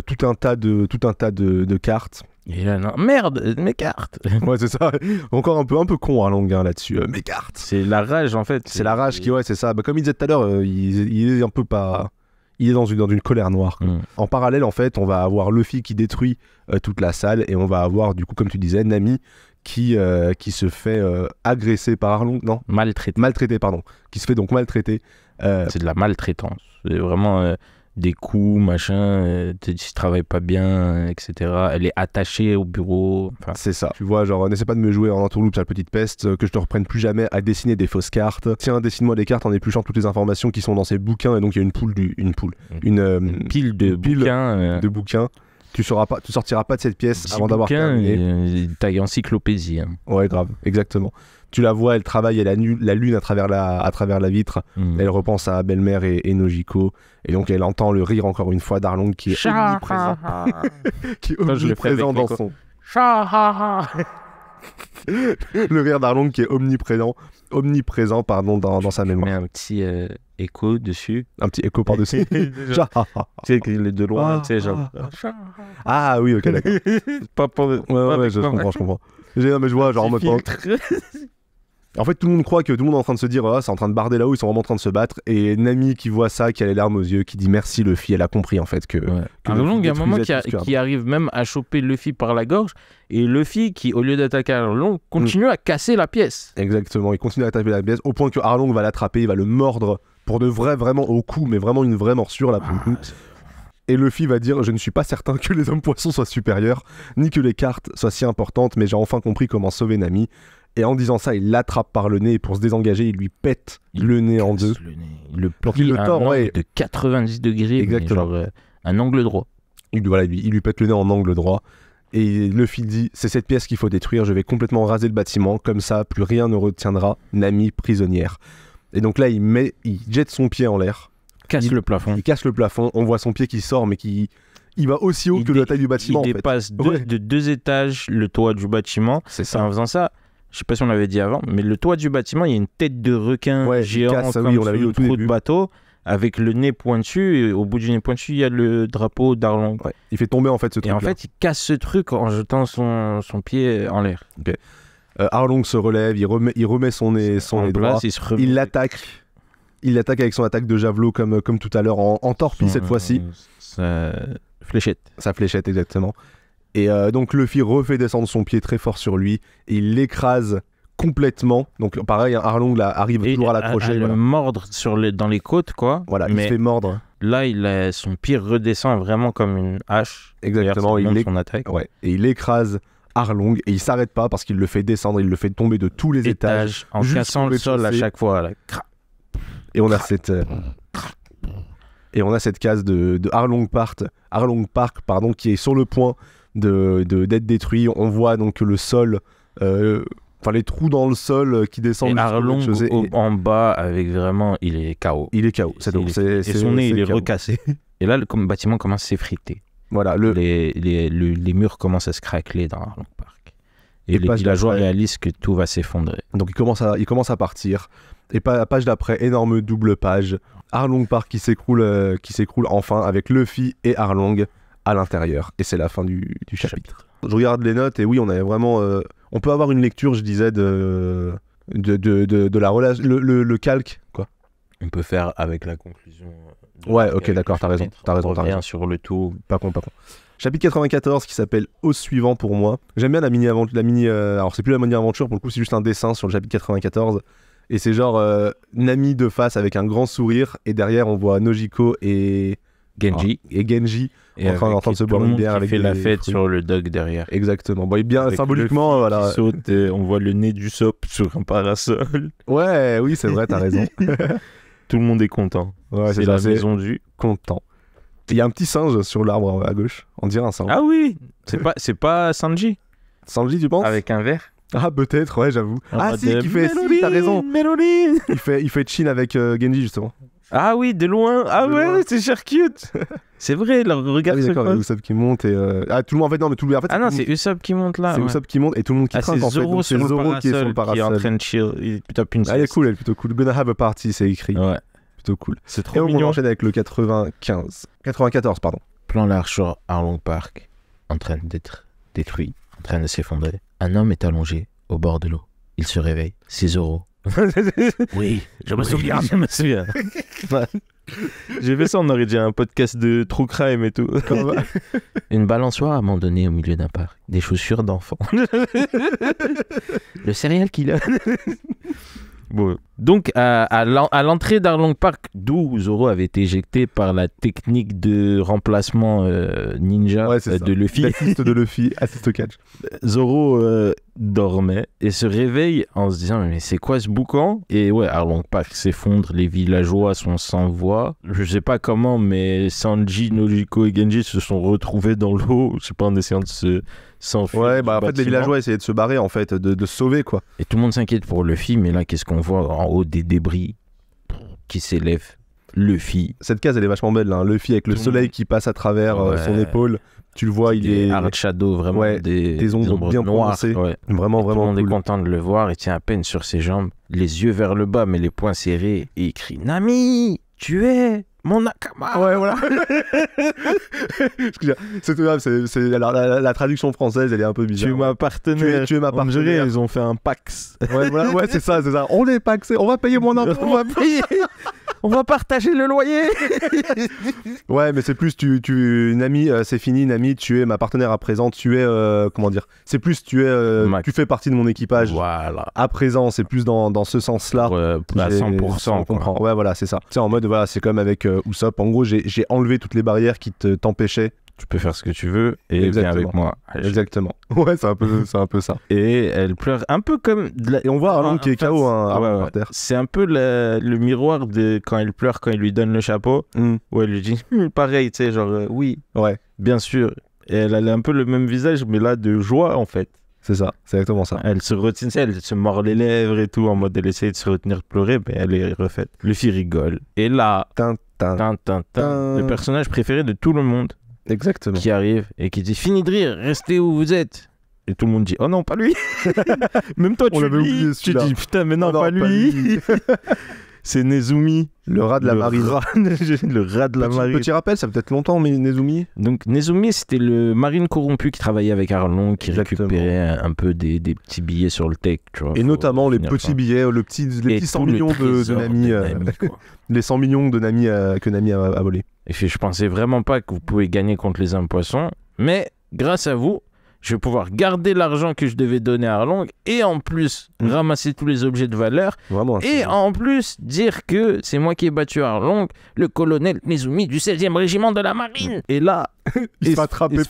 tout un tas de cartes. Et là, non, merde, mes cartes. Ouais, c'est ça. Encore un peu con Arlong là-dessus. Mes cartes. C'est la rage en fait. C'est la rage qui, ouais, c'est ça. Comme il disait tout à l'heure, il est un peu pas. Il est dans une colère noire. En parallèle, en fait, on va avoir Luffy qui détruit toute la salle et on va avoir, du coup, comme tu disais, Nami qui se fait agresser par Arlong. Non, maltraité, pardon. Qui se fait donc maltraiter. C'est de la maltraitance. C'est vraiment des coups, machin. Tu travailles pas bien, etc. Elle est attachée au bureau. Enfin... C'est ça. Tu vois, genre, n'essaie pas de me jouer en entourloupe, sale petite peste, que je te reprenne plus jamais à dessiner des fausses cartes. Tiens, dessine-moi des cartes en épluchant toutes les informations qui sont dans ces bouquins. Et donc, il y a une pile de bouquins. Tu sortiras pas de cette pièce avant d'avoir terminé. Taille encyclopédie. Hein. Ouais, grave, exactement. Tu la vois, elle travaille, elle a la lune à travers la vitre. Elle repense à belle-mère et Nojiko. Et donc, elle entend le rire encore une fois d'Arlong qui est omniprésent. Qui est omniprésent dans son... Le rire d'Arlong qui est omniprésent dans sa mémoire. Mais un petit écho dessus. Un petit écho par-dessus. Tu sais, les deux loin, tu sais, genre... Ah oui, ok, d'accord. Ouais, je comprends. Mais je vois, genre en mode... En fait, tout le monde croit que tout le monde est en train de se dire c'est en train de barder là-haut, ils sont vraiment en train de se battre. Et Nami qui voit ça, qui a les larmes aux yeux, qui dit merci Luffy, elle a compris en fait que... Arlong, il y a un moment qui arrive même à choper Luffy par la gorge. Et Luffy qui, au lieu d'attaquer Arlong, continue à casser la pièce. Exactement, il continue à taper la pièce au point que Arlong va l'attraper, il va le mordre pour de vrai, vraiment au cou, mais vraiment une vraie morsure là pour le coup. Et Luffy va dire je ne suis pas certain que les hommes poissons soient supérieurs, ni que les cartes soient si importantes, mais j'ai enfin compris comment sauver Nami. Et en disant ça, il l'attrape par le nez et pour se désengager, il lui pète le nez en deux. Il le plie à un angle de 90 degrés, exactement. Genre un angle droit. Il lui pète le nez en angle droit. Et Luffy dit c'est cette pièce qu'il faut détruire, je vais complètement raser le bâtiment, comme ça plus rien ne retiendra Nami prisonnière. Et donc là, il jette son pied en l'air. Le plafond. Il casse le plafond, on voit son pied qui sort, mais il va aussi haut que la taille du bâtiment. Il dépasse de 2 étages le toit du bâtiment. C'est ça. En faisant ça, je sais pas si on l'avait dit avant, mais le toit du bâtiment, il y a une tête de requin géant comme on l'avait sur le trou de bateau, avec le nez pointu, et au bout du nez pointu, il y a le drapeau d'Arlong. Ouais. Il fait tomber en fait ce truc. Et en fait, il casse ce truc en jetant son pied en l'air. Okay. Arlong se relève, il remet son nez droit, il l'attaque. Il l'attaque avec son attaque de javelot comme tout à l'heure en torpille cette fois-ci. Sa fléchette. Sa fléchette, exactement. Et donc Luffy refait descendre son pied très fort sur lui et il l'écrase complètement. Donc pareil, Arlong arrive toujours à l'accrocher. À le mordre dans les côtes, quoi. Voilà, il se fait mordre. Là, son pied redescend vraiment comme une hache. Exactement, son attaque. Ouais, et il écrase Arlong et il s'arrête pas parce qu'il le fait descendre, il le fait tomber de tous les étages. En cassant le sol à chaque fois. Là. Et on a cette case de Arlong Park, qui est sur le point d'être détruit. On voit donc le sol, enfin les trous dans le sol qui descendent. Et Arlong en bas avec vraiment, il est KO. Il est KO. Et son nez, il est recassé. Et là, le bâtiment commence à s'effriter. Voilà, les murs commencent à se craqueler dans Arlong Park. Et les villageois réalisent que tout va s'effondrer. Donc il commence à partir. Et page d'après, énorme double page. Arlong Park qui s'écroule enfin avec Luffy et Arlong à l'intérieur. Et c'est la fin du chapitre. Je regarde les notes et oui, on avait vraiment... on peut avoir une lecture, je disais, de la relation... Le calque, quoi. On peut faire avec la conclusion... Ouais, ok, d'accord, t'as raison. Rien sur le tout. Pas con. Chapitre 94 qui s'appelle Au suivant pour moi. J'aime bien la mini... alors c'est plus la mini aventure, pour le coup c'est juste un dessin sur le chapitre 94. Et c'est genre Nami de face avec un grand sourire. Et derrière on voit Nojiko et Genji en train de se boire une bière avec la fête sur le dock derrière. Exactement. Bon, et bien avec symboliquement, voilà. Saute et on voit le nez du Sop sur un parasol. Ouais, oui, c'est vrai, t'as raison. Tout le monde est content. Ouais, c'est la maison du content. Il y a un petit singe sur l'arbre à gauche. On dirait un singe. Ah oui, c'est pas Sanji. Sanji, tu penses? Avec un verre. Ah, peut-être, ouais, j'avoue. Si, qui fait... Si, t'as raison. Il fait Chin avec Genji, justement. Ah oui, de loin. Ah de loin. C'est cher cute. C'est vrai, leur regard se croise. C'est Usopp qui monte et... Ah, tout le monde, en fait, non, mais tout le monde... En fait, ah non, c'est Usopp qui monte là. C'est Usopp qui monte et tout le monde qui trinque, en fait. C'est Zoro qui est sur le parasol. Qui est en train de chill. Il est plutôt une elle est cool, elle est plutôt cool. Gonna have a party, c'est écrit. Ouais. Plutôt cool. C'est trop mignon. Et on enchaîne avec le 94, pardon. Plan large sur Arlong Park, en train d'être détruit, en train de s'effondrer. Un homme est allongé au bord de l'eau. Il se réveille. C'est Zoro. Oui, je me souviens. J'ai fait ça, on aurait déjà un podcast de true crime et tout. Une balançoire abandonnée au milieu d'un parc. Des chaussures d'enfant. Le serial killer. Bon. Donc, à l'entrée d'Arlong Park, d'où Zoro avait été éjecté par la technique de remplacement ninja de Luffy. L'assist de Luffy, assist au catch. Zoro dormait et se réveille en se disant mais c'est quoi ce boucan? Et ouais, Arlong Park s'effondre, les villageois sont sans voix. Je sais pas comment, mais Sanji, Nojiko et Genji se sont retrouvés dans l'eau, je sais pas, en essayant de s'enfuir. Ouais, bah en fait les villageois essayaient de se barrer, en fait, de se sauver, quoi. Et tout le monde s'inquiète pour Luffy, mais là qu'est-ce qu'on voit en haut des débris qui s'élèvent? Luffy. Cette case elle est vachement belle, hein. Luffy avec le soleil qui passe à travers son épaule. Tu le vois, il est hard shadow, vraiment, des ombres bien noires. Ouais. Vraiment tout le monde cool. est content de le voir. Il tient à peine sur ses jambes, les yeux vers le bas, mais les poings serrés, et il crie Nami, tu es mon Nakama. Ouais, voilà. Alors, la traduction française, elle est un peu bizarre. Tu es ma partenaire. Tu es ma partenaire. Ils ont fait un pax. Ouais, voilà, ouais, c'est ça. On est paxé. On va payer mon impôt. On va payer. On va partager le loyer. Ouais, mais c'est plus Nami, c'est fini, Nami, tu es ma partenaire à présent, tu es comment dire, c'est plus tu fais partie de mon équipage. Voilà. À présent, c'est plus dans ce sens-là. Ouais, à 100%. On comprend. Ouais, voilà, c'est ça. Tu sais, en mode voilà, c'est comme avec Usopp. En gros, j'ai enlevé toutes les barrières qui t'empêchaient. Tu peux faire ce que tu veux et viens avec moi. Exactement. Ouais, c'est un peu ça. Et elle pleure un peu comme... Et on voit Arlong qui est KO par terre. C'est un peu le miroir de quand elle pleure, quand il lui donne le chapeau, où elle lui dit pareil, tu sais, genre oui, ouais, bien sûr. Et elle a un peu le même visage, mais là de joie en fait. C'est ça, c'est exactement ça. Elle se retient, elle se mord les lèvres et tout, en mode elle essaye de se retenir de pleurer, mais elle est refaite. Luffy rigole. Et là, le personnage préféré de tout le monde. Exactement. Qui arrive et qui dit fini de rire, restez où vous êtes. Et tout le monde dit oh non, pas lui. Même toi tu dis putain mais non, pas lui. C'est Nezumi, le rat de la marine. Le rat de la marine. Petit rappel, ça fait peut-être longtemps, mais Nezumi. Donc Nezumi, c'était le marine corrompu qui travaillait avec Arlong, qui récupérait un peu des petits billets sur le tech, tu vois. Et notamment les petits billets, les petits 100 millions de Nami, les 100 millions de Nami que Nami a volé. Et je pensais vraiment pas que vous pouvez gagner contre les hommes poissons, mais grâce à vous, je vais pouvoir garder l'argent que je devais donner à Arlong et en plus ramasser tous les objets de valeur. Vraiment, et en plus dire que c'est moi qui ai battu Arlong, le colonel Nezumi du 16e régiment de la marine. Et là, il se fait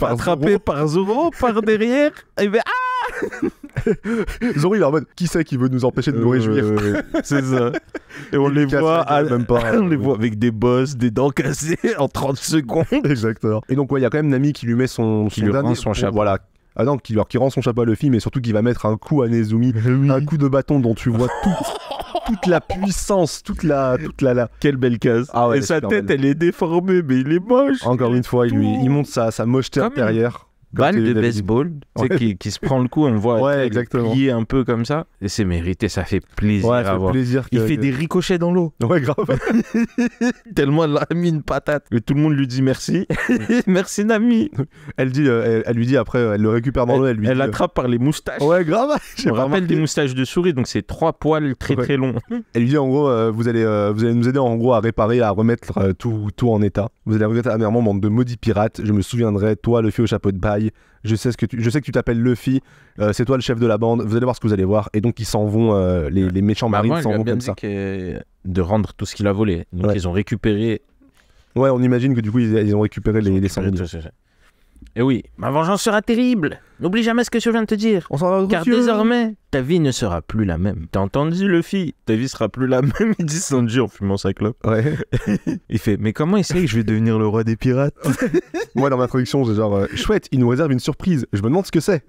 attraper par Zoro par derrière. Et ben, Zoro il est en mode qui c'est qui veut nous empêcher de nous réjouir. C'est ça. Et on les casse voit, la gueule, même pas. on les voit avec des bosses, des dents cassées en 30 secondes. Exactement. Et donc ouais, il y a quand même Nami qui lui met son Lui dernier- rend son chapeau. Voilà. Ah non, qui rend son chapeau à Luffy, mais surtout qui va mettre un coup à Nezumi, un coup de bâton dont tu vois toute la puissance, toute la. Quelle belle case. Ah ouais, et sa super tête, belle. elle est déformée, mais il est moche. Encore une fois, il monte sa mocheté Comme une intérieure. Comme Balle tu de l'avais dit. baseball, tu sais, Ouais. qui se prend le coup, on le voit Ouais, elle exactement. plier un peu comme ça. Et c'est mérité, ça fait plaisir Ouais, ça à fait voir. plaisir. Il fait des ricochets dans l'eau. Ouais, grave. Tellement elle a mis une patate. Et tout le monde lui dit merci. Merci Nami. Elle lui dit après, elle le récupère dans l'eau, elle lui dit. l'attrape par les moustaches. Ouais, grave. J'ai On pas rappelle remarqué. des moustaches de souris, donc c'est 3 poils très Ouais. très longs. Elle lui dit en gros, vous allez nous aider en gros à réparer, à remettre tout en état. Vous allez regretter amèrement, bande de maudits pirates. Je me souviendrai, toi, Luffy au chapeau de paille. Je sais que tu t'appelles Luffy. C'est toi le chef de la bande. Vous allez voir ce que vous allez voir. Et donc ils s'en vont, les méchants marines Avant, s'en elle lui vont a bien comme dit ça. de rendre tout ce qu'il a volé. Donc Ouais. ils ont récupéré. Ouais, on imagine que du coup ils ont récupéré les sangliers. Et oui, ma vengeance sera terrible. N'oublie jamais ce que je viens de te dire. On s'en va. Car désormais, ta vie ne sera plus la même. T'as entendu Luffy? Ta vie sera plus la même, il dit Sanji en fumant sa clope. Ouais. Il fait, mais comment il sait que je vais devenir le roi des pirates? Moi dans ma traduction, j'ai genre chouette, il nous réserve une surprise. Je me demande ce que c'est.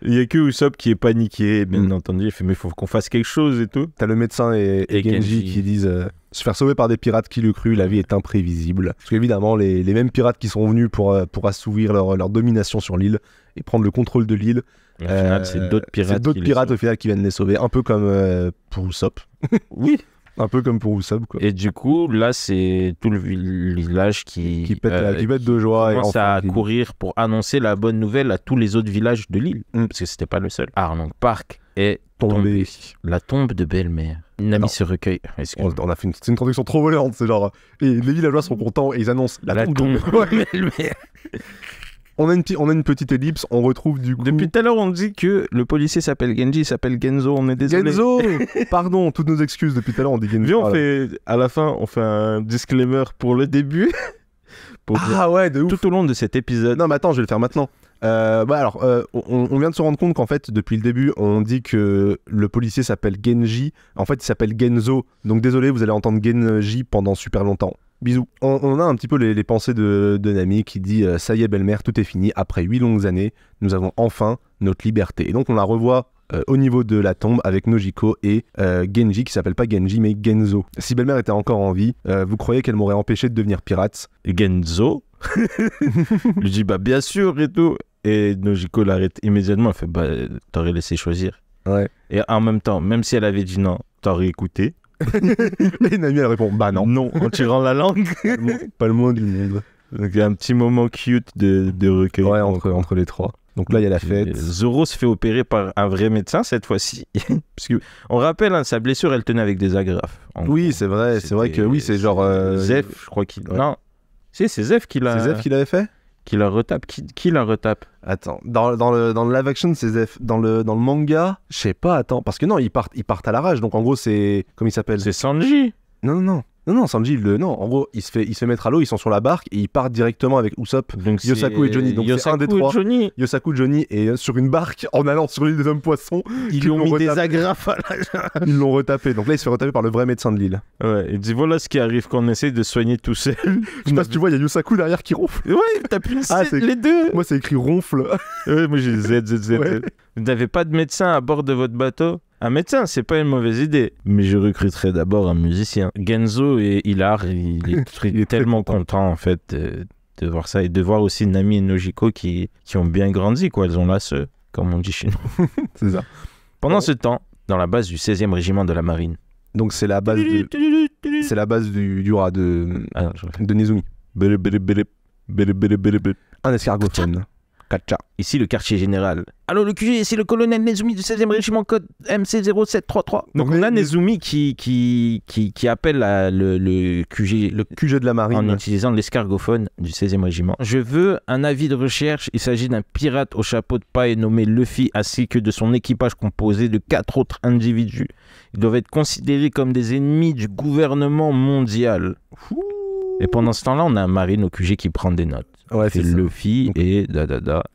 Il y a que Usopp qui est paniqué, bien entendu. Il fait, mais il faut qu'on fasse quelque chose et tout. T'as le médecin et Genji qui disent se faire sauver par des pirates qui le cru, la vie est imprévisible. Parce qu'évidemment, les mêmes pirates qui sont venus pour assouvir leur domination sur l'île et prendre le contrôle de l'île. Et au final, c'est d'autres pirates. C'est d'autres qui les pirates sauvent. au final qui viennent les sauver, un peu comme pour Usopp. Oui. Un peu comme pour Usopp, quoi. Et du coup, là, c'est tout le village qui Pète de joie et commence enfin, à qui- courir pour annoncer la bonne nouvelle à tous les autres villages de l'île. Mm. Parce que c'était pas le seul. Arlong Park est tombé. tombé. La tombe de belle-mère. Nami Non. se recueille. Excuse-moi. On a fait c'est une traduction trop volante, c'est genre. Et les villageois sont contents et ils annoncent la tombe. de belle-mère. On a une petite ellipse, on retrouve du coup. Depuis tout à l'heure, on dit que le policier s'appelle Genji, il s'appelle Genzo, on est désolé. Genzo Pardon, toutes nos excuses depuis tout à l'heure, on dit Genzo. Viens, on Ah, fait, à la fin, on fait un disclaimer pour le début. Pour dire Ah ouais, de ouf. tout au long de cet épisode. Non, mais attends, je vais le faire maintenant. On vient de se rendre compte qu'en fait, depuis le début, on dit que le policier s'appelle Genji. En fait, il s'appelle Genzo. Donc désolé, vous allez entendre Genji pendant super longtemps. Bisous. On a un petit peu les pensées de Nami qui dit ça y est, belle-mère, tout est fini. Après 8 longues années, nous avons enfin notre liberté. Et donc, on la revoit au niveau de la tombe avec Nojiko et Genji qui s'appelle pas Genji mais Genzo. Si belle-mère était encore en vie, vous croyez qu'elle m'aurait empêché de devenir pirate? Genzo lui dit bah bien sûr et tout. Et Nojiko l'arrête immédiatement. Elle fait bah t'aurais laissé choisir. Ouais. Et en même temps, même si elle avait dit non, t'aurais écouté. Et Nami elle répond bah non. Non, en tirant la langue. Pas le moins du monde. Donc il y a un petit moment cute de recueil. Ouais, entre les trois. Donc là, il y a la fête. Zoro se fait opérer par un vrai médecin cette fois-ci. Parce que, on rappelle, hein, sa blessure, elle tenait avec des agrafes. Oui, c'est vrai que oui, c'est genre. Zef, je crois qu'il. Ouais. Non. Si, c'est Zef qui l'a. C'est Zef qui l'avait fait? Qui la retape. Qui la retape? Attends, dans le live action, c'est Zef. Dans le manga, je sais pas, attends. Parce que non, ils partent à l'arrache. Donc en gros, c'est. Comment il s'appelle? C'est Sanji. Non, Sanji, non. En gros, il se fait mettre à l'eau, ils sont sur la barque et ils partent directement avec Usopp, Donc Yosaku et Johnny. Donc c'est un des trois. Johnny. Yosaku, Johnny, et sur une barque en allant sur l'île des hommes poissons, Ils lui ont mis des retapé. agrafes à la... Ils l'ont retapé. Donc là, il se fait retaper par le vrai médecin de l'île. Ouais, il dit voilà ce qui arrive quand on essaie de soigner tout seul. Je sais pas si tu vois, il y a Yosaku derrière qui ronfle. Ouais, t'as plus Ah, c'est- les deux. Moi, c'est écrit ronfle. Ouais, moi j'ai Z. Ouais. Vous n'avez pas de médecin à bord de votre bateau? Un médecin, c'est pas une mauvaise idée. Mais je recruterai d'abord un musicien. Genzo et Hilar, il est Il est très tellement content en fait de voir ça et de voir aussi Nami et Nojiko qui ont bien grandi, quoi. Elles ont la seule, comme on dit chez nous. C'est ça. Pendant ce temps, dans la base du 16e régiment de la marine. Donc c'est la base du rat Ah, de Nezumi. Un escargophone. Kacha. Ici le quartier général. Allô le QG, ici le colonel Nezumi du 16e régiment code MC0733. Donc on a Nezumi qui appelle le QG Le QG de la marine. en utilisant l'escargophone du 16e régiment. Je veux un avis de recherche. Il s'agit d'un pirate au chapeau de paille nommé Luffy ainsi que de son équipage composé de 4 autres individus. Ils doivent être considérés comme des ennemis du gouvernement mondial. Et pendant ce temps-là, on a un marine au QG qui prend des notes. Ouais, c'est c'est ça. Luffy et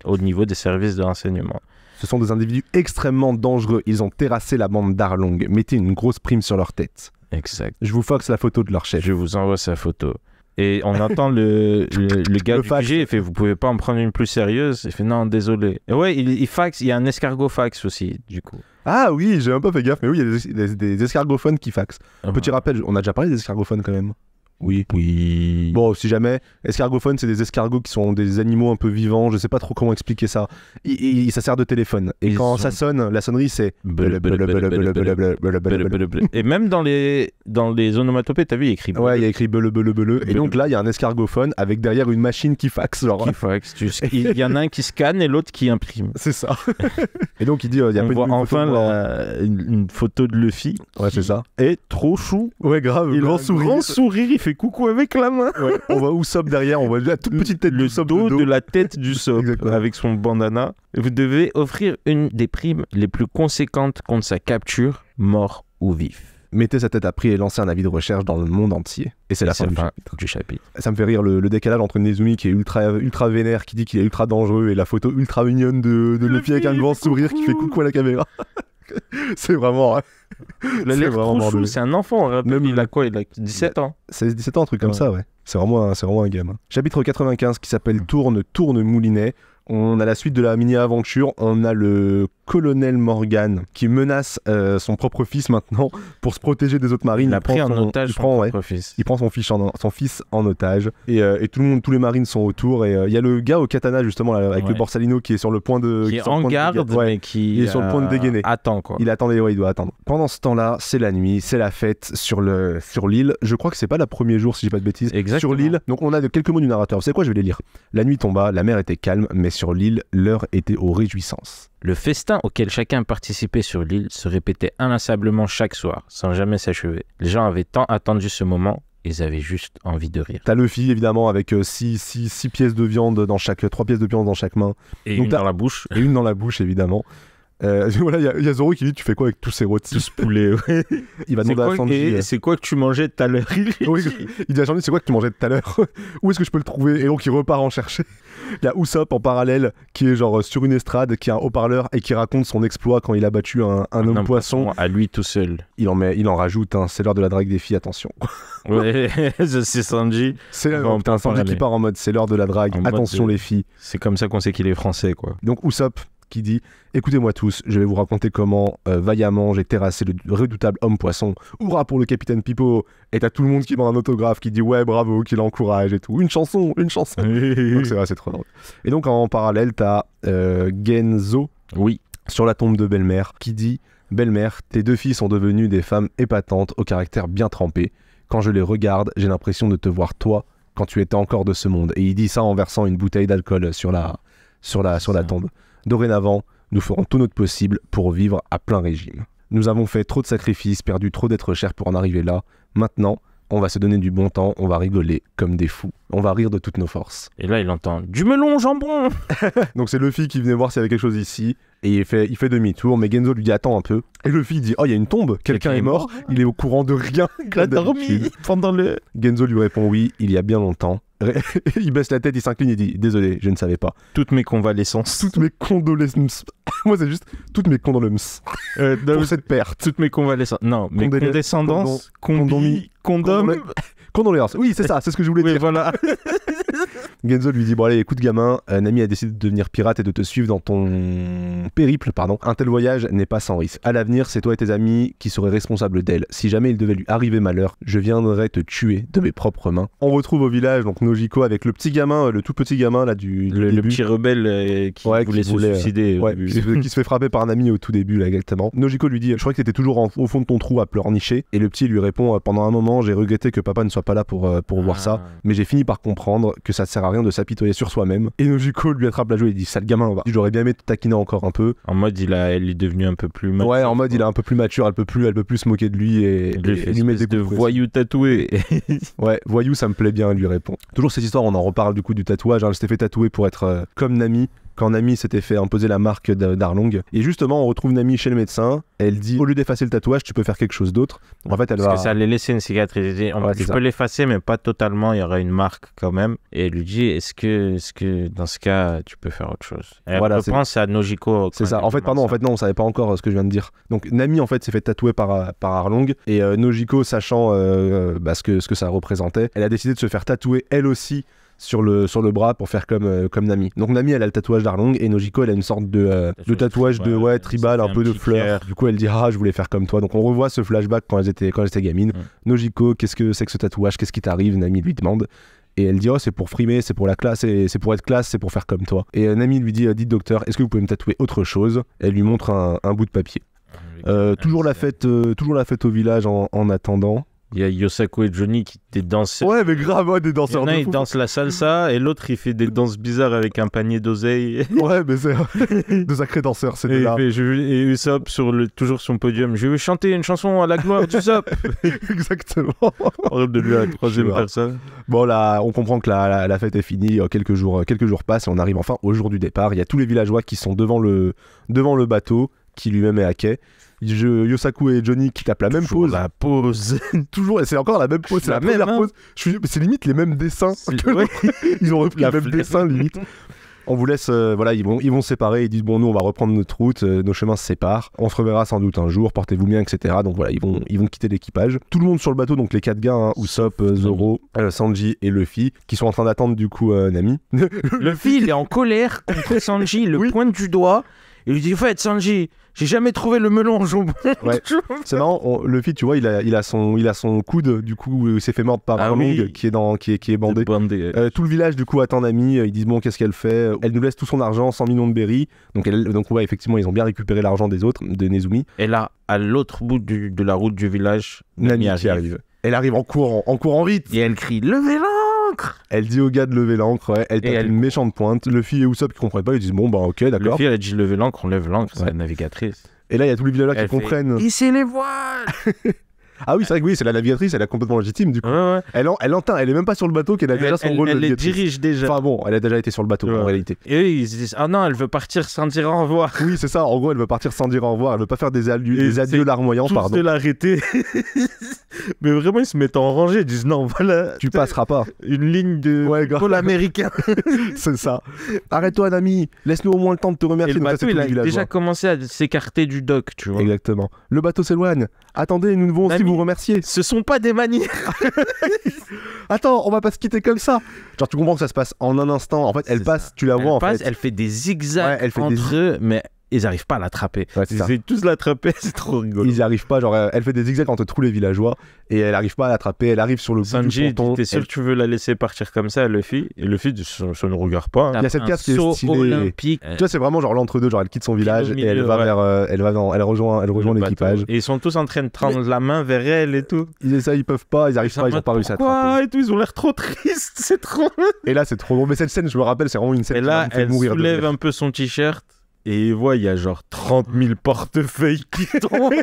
au niveau des services de renseignement. Ce sont des individus extrêmement dangereux. Ils ont terrassé la bande d'Arlong. Mettez une grosse prime sur leur tête. Exact. Je vous faxe la photo de leur chef. Je vous envoie sa photo. Et on entend le gars Le du fax. QG, il fait, vous pouvez pas en prendre une plus sérieuse? Il fait, non, désolé. Et ouais, il faxe, il y a un escargot fax aussi, du coup. Ah oui, j'ai même pas fait gaffe, mais oui, il y a des escargophones qui faxent. Petit rappel, on a déjà parlé des escargophones quand même. Oui. Oui. Bon, si jamais, escargophones, c'est des escargots qui sont des animaux un peu vivants, je sais pas trop comment expliquer ça. Ça sert de téléphone. Et quand ça sonne, la sonnerie, c'est... Et même dans les onomatopées, t'as vu, il y a écrit Ouais, il y a écrit bleu. Et donc là, il y a un escargophone avec derrière une machine qui faxe, genre. qui fax. Il y en a un qui scanne et l'autre qui imprime. C'est ça. Et donc il dit, il y a On pas voit une enfin photo de moi. une photo de Luffy. Ouais, c'est ça. Et trop chou. Ouais, grave, Il a grand un sourire. grand sourire, il fait coucou avec la main. Ouais, on voit Usopp derrière, on voit la toute petite tête Le d'Usopp dos de la tête du Sop Exactement. avec son bandana. Vous devez offrir une des primes les plus conséquentes contre sa capture, mort ou vif. Mettez sa tête à prix et lancez un avis de recherche dans le monde entier. Et c'est la fin du chapitre. Ça me fait rire le décalage entre Nezumi qui est ultra vénère, qui dit qu'il est ultra dangereux, et la photo ultra mignonne de Luffy avec un grand sourire qui fait coucou à la caméra. C'est vraiment... Il a l'air trop chou, c'est un enfant. Même il a quoi? Il a 17 ans. C'est 17 ans, un truc comme ça, ouais. C'est vraiment un gamin. Chapitre 95 qui s'appelle Tourne Moulinet. On a la suite de la mini-aventure. On a le colonel Morgan qui menace son propre fils maintenant pour se protéger des autres marines. Il a pris en otage il prend, son propre fils. Il prend son fils en otage et tout le monde, tous les marines sont autour et il y a le gars au katana justement là, avec le Borsalino qui est sur le point de... Qui est en garde, mais qui il est sur le point de dégainer. Attend quoi. Il attendait, ouais, il doit attendre. Pendant ce temps-là, c'est la nuit, c'est la fête sur l'île. Je crois que c'est pas le premier jour si j'ai pas de bêtises. Exactement. Sur l'île, donc on a quelques mots du narrateur. Vous savez quoi, je vais les lire. La nuit tomba, la mer était calme, mais sur l'île, l'heure était aux réjouissances. Le festin auquel chacun participait sur l'île se répétait inlassablement chaque soir, sans jamais s'achever. Les gens avaient tant attendu ce moment, ils avaient juste envie de rire. T'as Luffy évidemment avec 6 pièces de viande dans chaque, 3 pièces de viande dans chaque main. Et donc, une dans la bouche. Et une dans la bouche évidemment. Voilà, il y a Zoro qui dit tu fais quoi avec tous ces rôtis? Tout ce poulet, ouais. Il va demander à Sanji. C'est quoi que tu mangeais tout à l'heure? Oui, il dit à Sanji c'est quoi que tu mangeais tout à l'heure? Où est-ce que je peux le trouver? Et donc il repart en chercher. Il y a Usopp en parallèle qui est genre sur une estrade, qui a un haut-parleur et qui raconte son exploit quand il a battu un homme poisson. À lui tout seul. Il en rajoute, hein, c'est l'heure de la drague des filles, attention. Ouais, c'est Sanji. C'est Sanji qui part en mode c'est l'heure de la drague, attention les filles. C'est comme ça qu'on sait qu'il est français quoi. Donc Usopp qui dit « Écoutez-moi tous, je vais vous raconter comment vaillamment j'ai terrassé le redoutable homme-poisson. Hurrah pour le capitaine Pipo !» Et t'as tout le monde qui demande un autographe, qui dit « Ouais, bravo », qui l'encourage et tout. Une chanson. Donc c'est vrai, c'est trop drôle. Et donc en parallèle, t'as Genzo, sur la tombe de Belle-Mère, qui dit « Belle-Mère, tes 2 filles sont devenues des femmes épatantes, au caractère bien trempé. Quand je les regarde, j'ai l'impression de te voir toi, quand tu étais encore de ce monde. » Et il dit ça en versant une bouteille d'alcool sur la tombe. Dorénavant, nous ferons tout notre possible pour vivre à plein régime. Nous avons fait trop de sacrifices, perdu trop d'êtres chers pour en arriver là. Maintenant, on va se donner du bon temps, on va rigoler comme des fous. On va rire de toutes nos forces. Et là, il entend du melon, jambon. Donc c'est Luffy qui venait voir s'il y avait quelque chose ici. Et il fait demi-tour, mais Genzo lui dit attends un peu. Et Luffy dit oh il y a une tombe, quelqu'un est mort. Il est au courant de rien. Il a dormi pendant le... Genzo lui répond oui, il y a bien longtemps. Il baisse la tête, il s'incline et dit désolé, je ne savais pas. Toutes mes convalescences. Toutes mes condoléances. Moi c'est juste toutes mes condoléances pour cette perte. Toutes mes convalescences. Non, mes condescendances. Condoléances. Oui, c'est ça, c'est ce que je voulais dire. Voilà. Genzo lui dit bon allez écoute gamin, Nami a décidé de devenir pirate et de te suivre dans ton périple, pardon. Un tel voyage n'est pas sans risque. À l'avenir, c'est toi et tes amis qui seraient responsables d'elle. Si jamais il devait lui arriver malheur, je viendrais te tuer de mes propres mains. On retrouve au village donc Nojiko avec le petit gamin, le tout petit gamin là du le début. petit rebelle qui voulait se suicider. Qui se fait frapper par Nami au tout début là exactement. Nojiko lui dit je crois que t'étais toujours au fond de ton trou à pleurnicher. Et le petit lui répond pendant un moment j'ai regretté que papa ne soit pas là pour voir ça, mais j'ai fini par comprendre que ça ne sert à rien de s'apitoyer sur soi-même. Et Nojiko lui attrape la joue et dit sale gamin, j'aurais bien aimé te taquiner encore un peu. En mode elle est devenue un peu plus mature. Ouais, en mode il est un peu plus mature, elle peut plus se moquer de lui et lui mettre des coups de voyou tatoué. Ouais, voyou ça me plaît bien, elle lui répond. Toujours cette histoire, on en reparle du coup du tatouage, elle s'était fait tatouer pour être comme Nami. quand Nami s'était fait imposer la marque d'Arlong. Et justement, on retrouve Nami chez le médecin. Elle dit, au lieu d'effacer le tatouage, tu peux faire quelque chose d'autre. En fait, Parce que ça allait laisser une cicatrice. Elle dit, Ouais, je peux l'effacer, mais pas totalement. Il y aura une marque quand même. Et elle lui dit, est-ce que dans ce cas, tu peux faire autre chose? Et Voilà, elle repense à Nojiko. C'est ça. En fait, non, on savait pas encore ce que je viens de dire. Donc, Nami, en fait, s'est fait tatouer par Arlong. Et Nojiko, sachant ce que ça représentait, elle a décidé de se faire tatouer elle aussi sur le bras pour faire comme Nami. Donc Nami, elle a le tatouage d'Arlong et Nojiko, elle a une sorte de tatouage de tribal, un peu de fleurs. Du coup, elle dit je voulais faire comme toi. Donc on revoit ce flashback quand elle était gamine. Nojiko, qu'est-ce que c'est que ce tatouage? Qu'est-ce qui t'arrive? Nami lui demande. Et elle dit c'est pour frimer, c'est pour la classe, c'est pour être classe, c'est pour faire comme toi. Et Nami lui dit dites docteur, est-ce que vous pouvez me tatouer autre chose? Elle lui montre un bout de papier. Toujours la fête au village en attendant. Il y a Yosaku et Johnny qui dansent. Ouais, mais grave, des danseurs. Il y en a, ils dansent la salsa et l'autre il fait des danses bizarres avec un panier d'oseille. Ouais, mais c'est de sacrés danseurs, c'est là. Et Usopp toujours sur son podium. Je vais chanter une chanson à la gloire d'Usopp. Exactement. Horrible de lui à la troisième personne. Bon, là, on comprend que la fête est finie. Quelques jours passent et on arrive enfin au jour du départ. Il y a tous les villageois qui sont devant le bateau, qui lui-même est à quai. Yosaku et Johnny qui tapent la même pose. La pause. Toujours, et c'est encore la même pose, c'est la première pose. C'est limite les mêmes dessins. Ouais. Ils ont repris les mêmes dessins, limite. On vous laisse, ils vont se séparer. Ils disent nous on va reprendre notre route, nos chemins se séparent. On se reverra sans doute un jour, portez-vous bien, etc. Donc voilà, ils vont quitter l'équipage. Tout le monde sur le bateau, donc les 4 gars, Usopp, Zoro, Sanji et Luffy, qui sont en train d'attendre du coup Nami. Luffy, il est en colère contre Sanji, il le pointe du doigt. Il lui dit, en fait, Sanji, j'ai jamais trouvé le melon en jambon. Ouais. C'est marrant, Luffy, tu vois, il a son coude, du coup, où il s'est fait mordre par Arlong, qui est bandé. Tout le village, du coup, attend Nami. Ils disent, bon, qu'est-ce qu'elle fait? Elle nous laisse tout son argent, 100 millions de berries. Donc ouais, effectivement, ils ont bien récupéré l'argent des autres, de Nezumi. Et là, à l'autre bout de la route du village, Nami arrive. Elle arrive en courant vite. Et elle crie, levez l'ancre! Elle dit au gars de lever l'ancre, ouais. Elle tape une méchante pointe. Luffy et Usopp qui comprennent pas, ils disent bon bah ok d'accord. Luffy elle a dit lever l'ancre, on lève l'ancre, c'est la navigatrice. Et là il y a tous les villageois qui comprennent. Hissez les voiles! Ah oui, c'est vrai que oui, c'est la navigatrice, elle est complètement légitime du coup. Ouais. Elle entend, elle est même pas sur le bateau qu'elle a déjà son rôle de navigatrice. Elle les dirige déjà. Enfin bon, elle a déjà été sur le bateau en réalité. Et eux ils se disent ah non, elle veut partir sans dire au revoir. Oui, c'est ça, en gros elle veut partir sans dire au revoir, elle veut pas faire des adieux larmoyants, tous pardon. de l'arrêter. Mais vraiment ils se mettent en rangée, ils disent non voilà. Tu passeras pas. Une ligne de pôle américain. C'est ça. Arrête-toi Nami, laisse-nous au moins le temps de te remercier. Et le bateau il a déjà commencé à s'écarter du dock, tu vois. Exactement. Le bateau s'éloigne. Attendez, nous devons aussi vous remercier. Ce sont pas des manières. Attends, on va pas se quitter comme ça. Genre tu comprends que ça se passe en un instant. En fait, elle passe, ça. Tu la vois en fait. Elle fait des zigzags entre eux, mais ils arrivent pas à l'attraper. Ouais, ils essaient tous l'attraper, c'est trop rigolo. Ils y arrivent pas, genre elle fait des zigzags entre tous les villageois et elle arrive pas à l'attraper. Elle arrive sur le bout du ponton. T'es sûr que tu veux la laisser partir comme ça, Luffy? Et Luffy, ça ne regarde pas. Hein. Il y a cette carte qui est stylée. Olympique. Tu vois, c'est vraiment genre l'entre-deux, genre elle quitte son village et elle va vers, elle rejoint l'équipage. Et ils sont tous en train de tendre la main vers elle et tout. Ils essaient, ils peuvent pas, ils arrivent pas, ils ont pas réussi à attraper. Et tout, ils ont l'air trop tristes, c'est trop. Et là, c'est trop drôle. Mais cette scène, je me rappelle, c'est vraiment une scène. Et là, elle soulève un peu son t-shirt. Et il voit, il y a genre 30 000 portefeuilles qui tombent.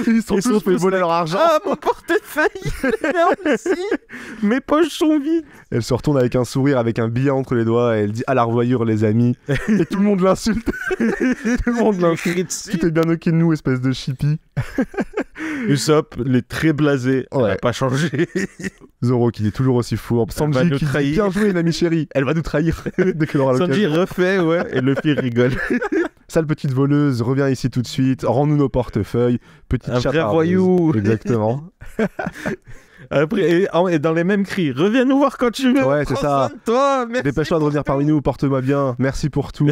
Ils sont tous fait voler leur argent. Ah, mon portefeuille! Merci! Mes poches sont vides. Elle se retourne avec un sourire, avec un billet entre les doigts, et elle dit à la revoyure, les amis. Et tout le monde l'insulte. Tout le monde l'insulte. Tu t'es bien moqué de nous, espèce de chippie. Usopp, il est très blasé. Elle n'a pas changé. Zoro qui est toujours aussi fourbe. Sanji qui dit bien joué, Nami chérie. Elle va nous trahir dès qu'elle aura l'occasion. Sanji refait, ouais, et Luffy rigole. Sale petite voleuse, reviens ici tout de suite. Rends-nous nos portefeuilles. Petite chatte. Un vrai voyou. Exactement. Après, et dans les mêmes cris, reviens nous voir quand tu veux. Ouais, c'est ça. Dépêche-toi de revenir parmi nous, porte-moi bien, merci pour tout.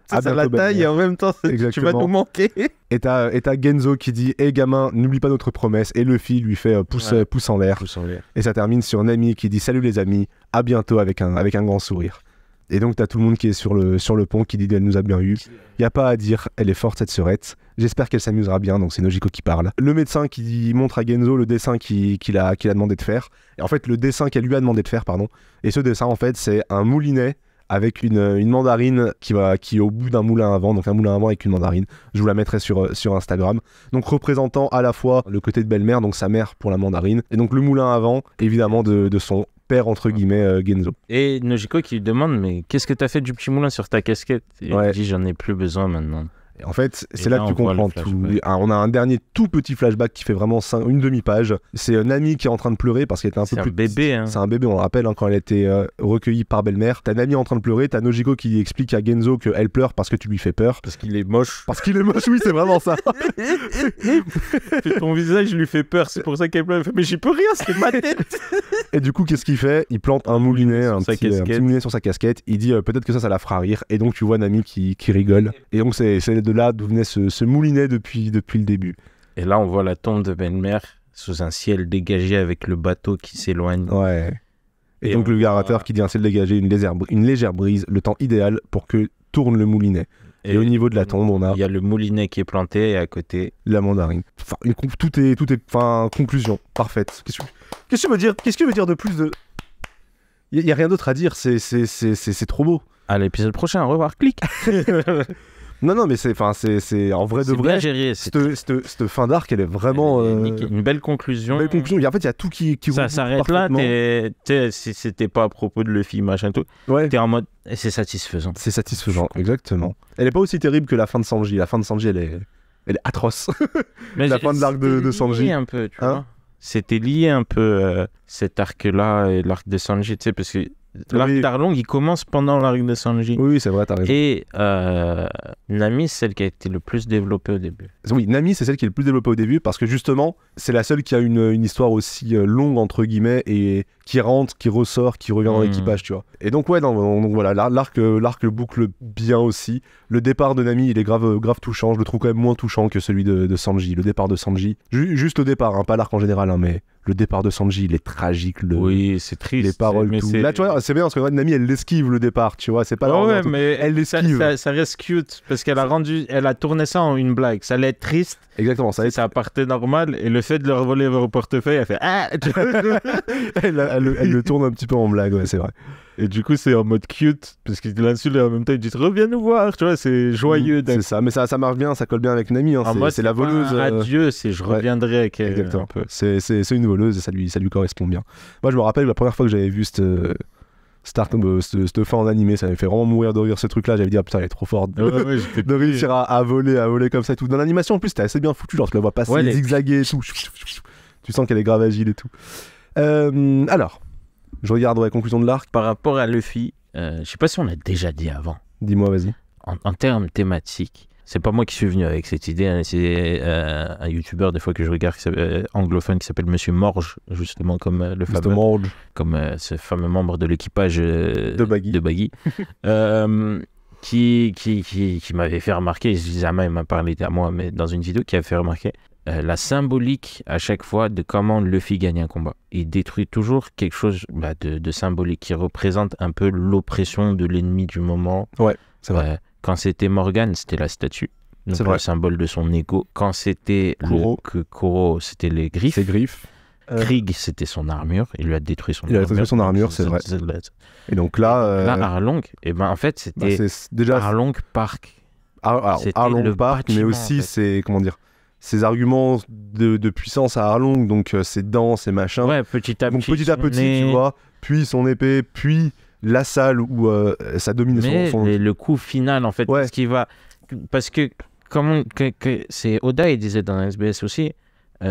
À bientôt, la taille et en même temps, tu vas nous manquer. Et t'as Genzo qui dit hé gamin, n'oublie pas notre promesse. Et Luffy lui fait pouce en l'air. Et ça termine sur Nami qui dit salut les amis, à bientôt avec un grand sourire. Et donc t'as tout le monde qui est sur le pont qui dit elle nous a bien eu. Y a pas à dire, elle est forte cette sœurette. J'espère qu'elle s'amusera bien, donc c'est Nojiko qui parle. Le médecin qui montre à Genzo le dessin qu'il a demandé de faire. Et en fait le dessin qu'elle lui a demandé de faire, pardon. Et ce dessin en fait c'est un moulinet avec une mandarine qui est au bout d'un moulin à vent, donc un moulin à vent avec une mandarine. Je vous la mettrai sur Instagram. Donc représentant à la fois le côté de belle-mère, donc sa mère pour la mandarine, et donc le moulin à vent, évidemment de son perd entre guillemets Genzo. Et Nojiko qui lui demande mais qu'est-ce que t'as fait du petit moulin sur ta casquette? Et il dit j'en ai plus besoin maintenant. Et en fait, c'est Et là là, que tu on voit comprends le tout. flashback. On a un dernier tout petit flashback qui fait vraiment une demi-page. C'est Nami qui est en train de pleurer parce qu'elle était un peu C'est plus un bébé, hein. C'est un bébé, on le rappelle, hein, quand elle a été recueillie par belle-mère. T'as Nami en train de pleurer, t'as Nojiko qui explique à Genzo qu'elle pleure parce que tu lui fais peur. Parce qu'il est moche. Parce qu'il est moche, oui, c'est vraiment ça. Ton visage lui fait peur, c'est pour ça qu'elle pleure. Elle fait, mais j'y peux rien, c'est ma tête. Et du coup, qu'est-ce qu'il fait? Il plante un moulinet, un Sur sa petit casquette. moulinet sur sa casquette. Il dit peut-être que ça la fera rire. Et donc, tu vois Nami qui rigole. Et donc, c'est de là d'où venait ce moulinet depuis le début. Et là, on voit la tombe de belle-mère sous un ciel dégagé avec le bateau qui s'éloigne. Ouais. Et donc, on le narrateur voit- qui dit un ciel dégagé, une légère brise, le temps idéal pour que tourne le moulinet. Et au niveau de la tombe, on a il y a le moulinet qui est planté et à côté. la mandarine. Enfin, tout est, enfin, conclusion parfaite. Qu'est-ce que tu veux dire? Qu'est-ce que tu veux dire de plus de... Il y a rien d'autre à dire. C'est trop beau. À l'épisode prochain, au revoir, clic. Non, mais c'est en vrai de C'est bien vrai. géré. Cette fin d'arc, elle est vraiment nickel. Une belle conclusion. belle conclusion. En fait, il y a tout qui Ça roule s'arrête là. parfaitement. Si c'était pas à propos de Luffy, machin, tout. Ouais. T'es en mode, c'est satisfaisant. C'est satisfaisant, exactement. Elle est pas aussi terrible que la fin de Sanji. La fin de Sanji, elle est atroce. Mais La fin de l'arc de c'était Sanji. lié un peu, tu Hein vois. C'était lié un peu cet arc-là et l'arc de Sanji, tu sais, parce que l'arc Oui. d'Arlong, il commence pendant l'arc de Sanji. Oui, c'est vrai, t'as raison. Et Nami, c'est celle qui a été le plus développée au début. Oui, Nami, c'est celle qui est le plus développée au début parce que justement, c'est la seule qui a une histoire aussi longue, entre guillemets, et qui rentre, qui ressort, qui revient dans l'équipage, tu vois. Et donc, ouais, donc voilà, l'arc boucle bien aussi. Le départ de Nami, il est grave touchant. Je le trouve quand même moins touchant que celui de Sanji. Le départ de Sanji, juste le départ, hein, pas l'arc en général, hein, mais le départ de Sanji, il est tragique. Oui, c'est triste. Les paroles, mais tout. Là, tu vois, c'est bien parce que Nami, elle l'esquive le départ, tu vois. C'est pas Ouais, là, mais elle ça, l'esquive. ça reste cute parce qu'elle a tourné ça en une blague. Ça allait être triste, Exactement, ça ça partait normal et le fait de leur voler leur portefeuille, elle fait ah. elle le tourne un petit peu en blague, ouais, c'est vrai. Et du coup, c'est en mode cute parce qu'il l'insulte et en même temps il dit reviens nous voir, tu vois, c'est joyeux. C'est ça, mais ça marche bien, ça colle bien avec Nami. Hein. En mode, C'est la pas un voleuse. Adieu, c'est je ouais. reviendrai avec elle. Exactement. Un peu. C'est une voleuse et ça lui correspond bien. Moi, je me rappelle la première fois que j'avais vu cette fin en animé, ça m'avait fait vraiment mourir de rire ce truc-là. J'avais dit, ah putain, elle est trop forte. Ouais, j'étais De réussir à voler comme ça et tout. Dans l'animation, en plus, c'était assez bien foutu. Genre, tu la vois passer, Ouais, zigzaguer et tout. Tu sens qu'elle est grave agile et tout. Alors, je regarde la conclusion de l'arc. Par rapport à Luffy, je sais pas si on l'a déjà dit avant. Dis-moi, vas-y. En termes thématiques, c'est pas moi qui suis venu avec cette idée, hein, c'est un youtubeur des fois que je regarde anglophone qui s'appelle Monsieur Morge, justement comme le fameux, Morge. comme ce fameux membre de l'équipage De Baggy. qui m'avait fait remarquer, Zama il m'a parlé à moi, mais dans une vidéo qui a fait remarquer la symbolique à chaque fois de comment Luffy gagne un combat. Il détruit toujours quelque chose de symbolique qui représente un peu l'oppression de l'ennemi du moment. Ouais, c'est vrai. Quand c'était Morgan, c'était la statue. Donc C'est vrai. le symbole de son ego. Quand c'était Kuro, c'était les griffes. Ses griffes. Krieg, c'était son armure. Il lui a détruit son Il a armure. détruit son armure, c'est vrai. Et donc là, Là, Arlong, en fait, c'était c'est déjà Arlong Park. C'était Arlong le Park, mais bâtiment, aussi en fait. c'est comment dire, ses arguments de puissance à Arlong, donc ses dents, ses machins. Ouais, petit à donc petit. petit à son petit, nez. tu vois, puis son épée, puis la salle où ça domine Mais son... le coup final, en fait, Ouais. parce que c'est Oda, il disait dans SBS aussi,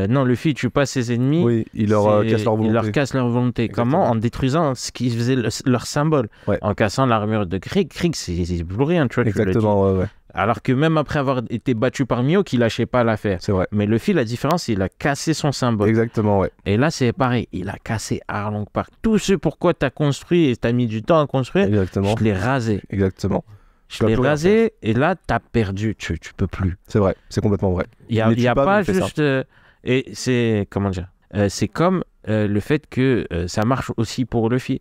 non, Luffy tue pas ses ennemis. Oui, il leur casse leur volonté. Il leur casse leur volonté. Exactement. Comment? En détruisant ce qui faisait leur symbole. Ouais. En cassant l'armure de Krieg. Krieg, c'est plus rien, tu vois. tu l'as dit. Exactement, ouais. Alors que même après avoir été battu par Mihawk, il lâchait pas l'affaire. C'est vrai. Mais Luffy, la différence, il a cassé son symbole. Exactement, ouais. Et là, c'est pareil. Il a cassé Arlong Park. Tout ce pourquoi tu as construit et tu as mis du temps à construire, Exactement. je l'ai rasé. Exactement. Je Tu vas l'ai plus rien rasé et là, tu as perdu. Tu peux plus. C'est vrai, c'est complètement vrai. Il n'y Il les tue a pas, pas mais il fait ça. juste. Et c'est. Comment dire c'est comme le fait que ça marche aussi pour Luffy.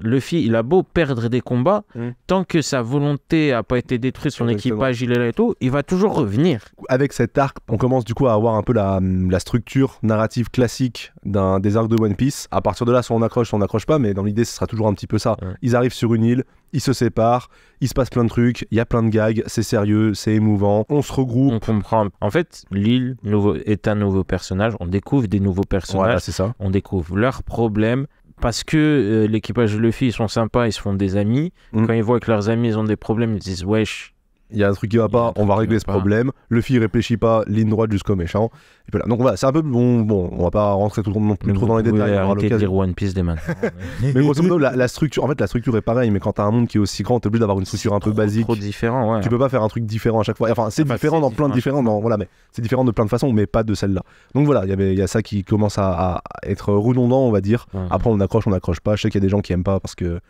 Luffy, il a beau perdre des combats, tant que sa volonté n'a pas été détruite, son Exactement. équipage, il est là et tout, il va toujours revenir. Avec cet arc, on commence du coup à avoir un peu la structure narrative classique des arcs de One Piece. À partir de là, soit on accroche pas, mais dans l'idée, ce sera toujours un petit peu ça. Ouais. Ils arrivent sur une île, ils se séparent, il se passe plein de trucs, il y a plein de gags, c'est sérieux, c'est émouvant, on se regroupe. On comprend. En fait, l'île est un nouveau personnage, on découvre des nouveaux personnages, Voilà, c'est ça. on découvre leurs problèmes. parce que l'équipage de Luffy, ils sont sympas, ils se font des amis. Quand ils voient que leurs amis ils ont des problèmes, ils disent wesh. Il y a un truc qui va pas, on va régler ce problème. Luffy réfléchit pas, ligne droite jusqu'au méchant. Et puis là. Donc voilà, c'est un peu bon, on va pas rentrer non plus trop dans les détails. Arrêtez de dire One Piece dès maintenant. Mais grosso modo, la structure, en fait, la structure est pareille, mais quand t'as un monde qui est aussi grand, t'es obligé d'avoir une structure un peu basique. Trop différent, ouais. Tu peux pas faire un truc différent à chaque fois. Enfin, c'est différent dans plein de différents, voilà, mais c'est différent de plein de façons, mais pas de celle-là. Donc voilà, il y a ça qui commence à être redondant, on va dire. Après, on accroche pas. Je sais qu'il y a des gens qui aiment pas parce que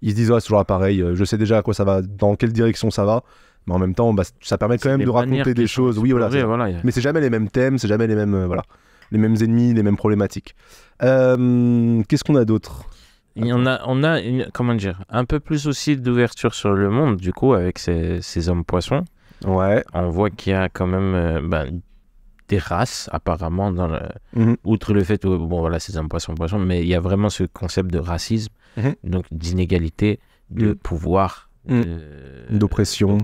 ils se disent c'est toujours pareil. Je sais déjà à quoi ça va, dans quelle direction ça va. Mais en même temps, ça permet quand même de raconter des choses. Oui, voilà. Mais c'est jamais les mêmes thèmes, c'est jamais les mêmes, les mêmes ennemis, les mêmes problématiques. Qu'est-ce qu'on a d'autre ? On a comment dire, un peu plus aussi d'ouverture sur le monde, du coup, avec ces hommes poissons. Ouais. On voit qu'il y a quand même des races, apparemment, outre le fait que, ces hommes poissons, mais il y a vraiment ce concept de racisme, donc d'inégalité, de pouvoir. D'oppression,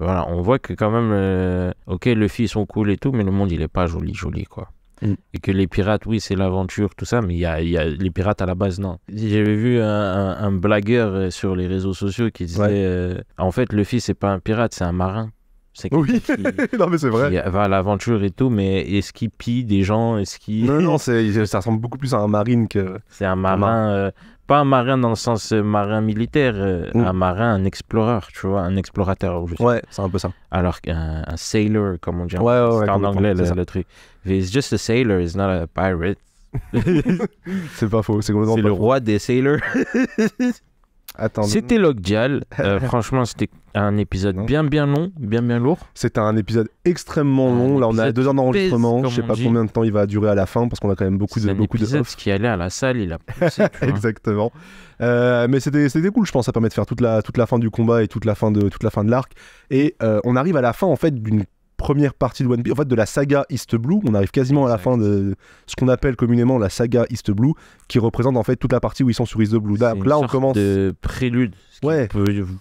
voilà, on voit que quand même Luffy ils sont cool et tout, mais le monde il est pas joli quoi. Et que les pirates, oui, c'est l'aventure, tout ça, mais il y a les pirates à la base, non. J'avais vu un blagueur sur les réseaux sociaux qui disait en fait Luffy c'est pas un pirate, c'est un marin. Oui, non mais c'est vrai. Il va à l'aventure et tout, mais est-ce qu'il pille des gens, est-ce qu'il... Non, ça ressemble beaucoup plus à un marine que... C'est un marin, pas un marin dans le sens marin militaire, un marin, un explorer, tu vois, un explorateur. Ouais, c'est un peu ça. Alors qu'un sailor, comme on dit, ouais, c'est en anglais le truc. It's just a sailor, it's not a pirate. C'est pas faux, c'est le roi des sailors. Attends, c'était Lockjaw. Franchement, c'était un épisode bien long, bien lourd. C'était un épisode extrêmement long. Là, on a 2 heures d'enregistrement. Je sais pas combien de temps il va durer à la fin parce qu'on a quand même beaucoup de off. Qui allait à la salle, il a poussé. Exactement. Mais c'était cool, je pense. Ça permet de faire toute la fin du combat et toute la fin de l'arc. Et on arrive à la fin en fait d'une première partie de One Piece, en fait de la saga East Blue. On arrive quasiment à la fin de ce qu'on appelle communément la saga East Blue, qui représente en fait toute la partie où ils sont sur East Blue. Là, on commence de prélude. Ouais.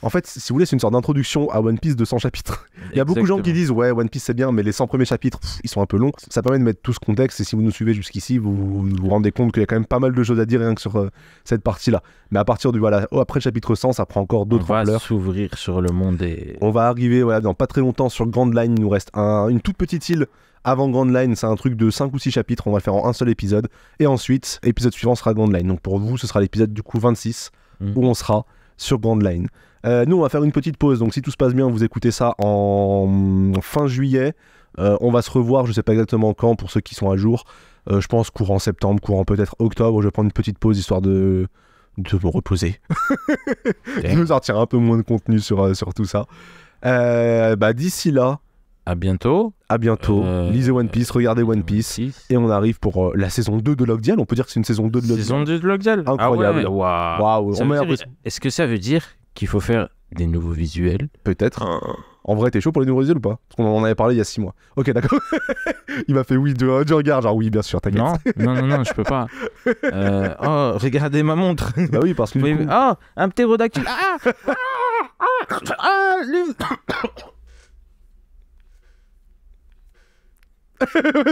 En fait, si vous voulez, c'est une sorte d'introduction à One Piece de 100 chapitres. Il y a beaucoup de gens qui disent ouais, One Piece c'est bien, mais les 100 premiers chapitres, ils sont un peu longs. Ça permet de mettre tout ce contexte, et si vous nous suivez jusqu'ici, vous vous rendez compte qu'il y a quand même pas mal de choses à dire rien que sur cette partie-là. Mais à partir du après le chapitre 100, ça prend encore d'autres ampleurs. On va s'ouvrir sur le monde et... On va arriver dans pas très longtemps sur Grand Line. Il nous reste une toute petite île avant Grand Line. C'est un truc de 5 ou 6 chapitres. On va le faire en un seul épisode. Et ensuite, épisode suivant sera Grand Line. Donc pour vous, ce sera l'épisode du coup 26 où on sera sur Grand Line. Nous, on va faire une petite pause. Donc si tout se passe bien, vous écoutez ça en fin juillet. On va se revoir, je sais pas exactement quand pour ceux qui sont à jour. Je pense courant septembre, courant peut-être octobre. Je vais prendre une petite pause histoire de me reposer. De me sortir un peu moins de contenu sur tout ça. D'ici là, à bientôt. Lisez One Piece, regardez One Piece. Et on arrive pour la saison 2 de Lockjaw. On peut dire que c'est une saison 2 de Lockjaw. Saison 2 de Lockjaw. Incroyable. Ah ouais. Waouh. Est-ce que ça veut dire qu'il faut faire des nouveaux visuels? Peut-être. En vrai, t'es chaud pour les nouveaux visuels ou pas? Parce qu'on en avait parlé il y a 6 mois. Ok, d'accord. Il m'a fait oui du regard, genre oui, bien sûr, t'inquiète. Non, je peux pas. Regardez ma montre. Bah oui, parce que du coup... un ptérodactyle.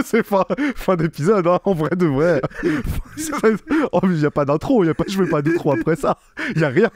C'est fin d'épisode, hein, en vrai de vrai. Il n'y a pas d'intro, je fais pas d'intro après ça. Il n'y a rien.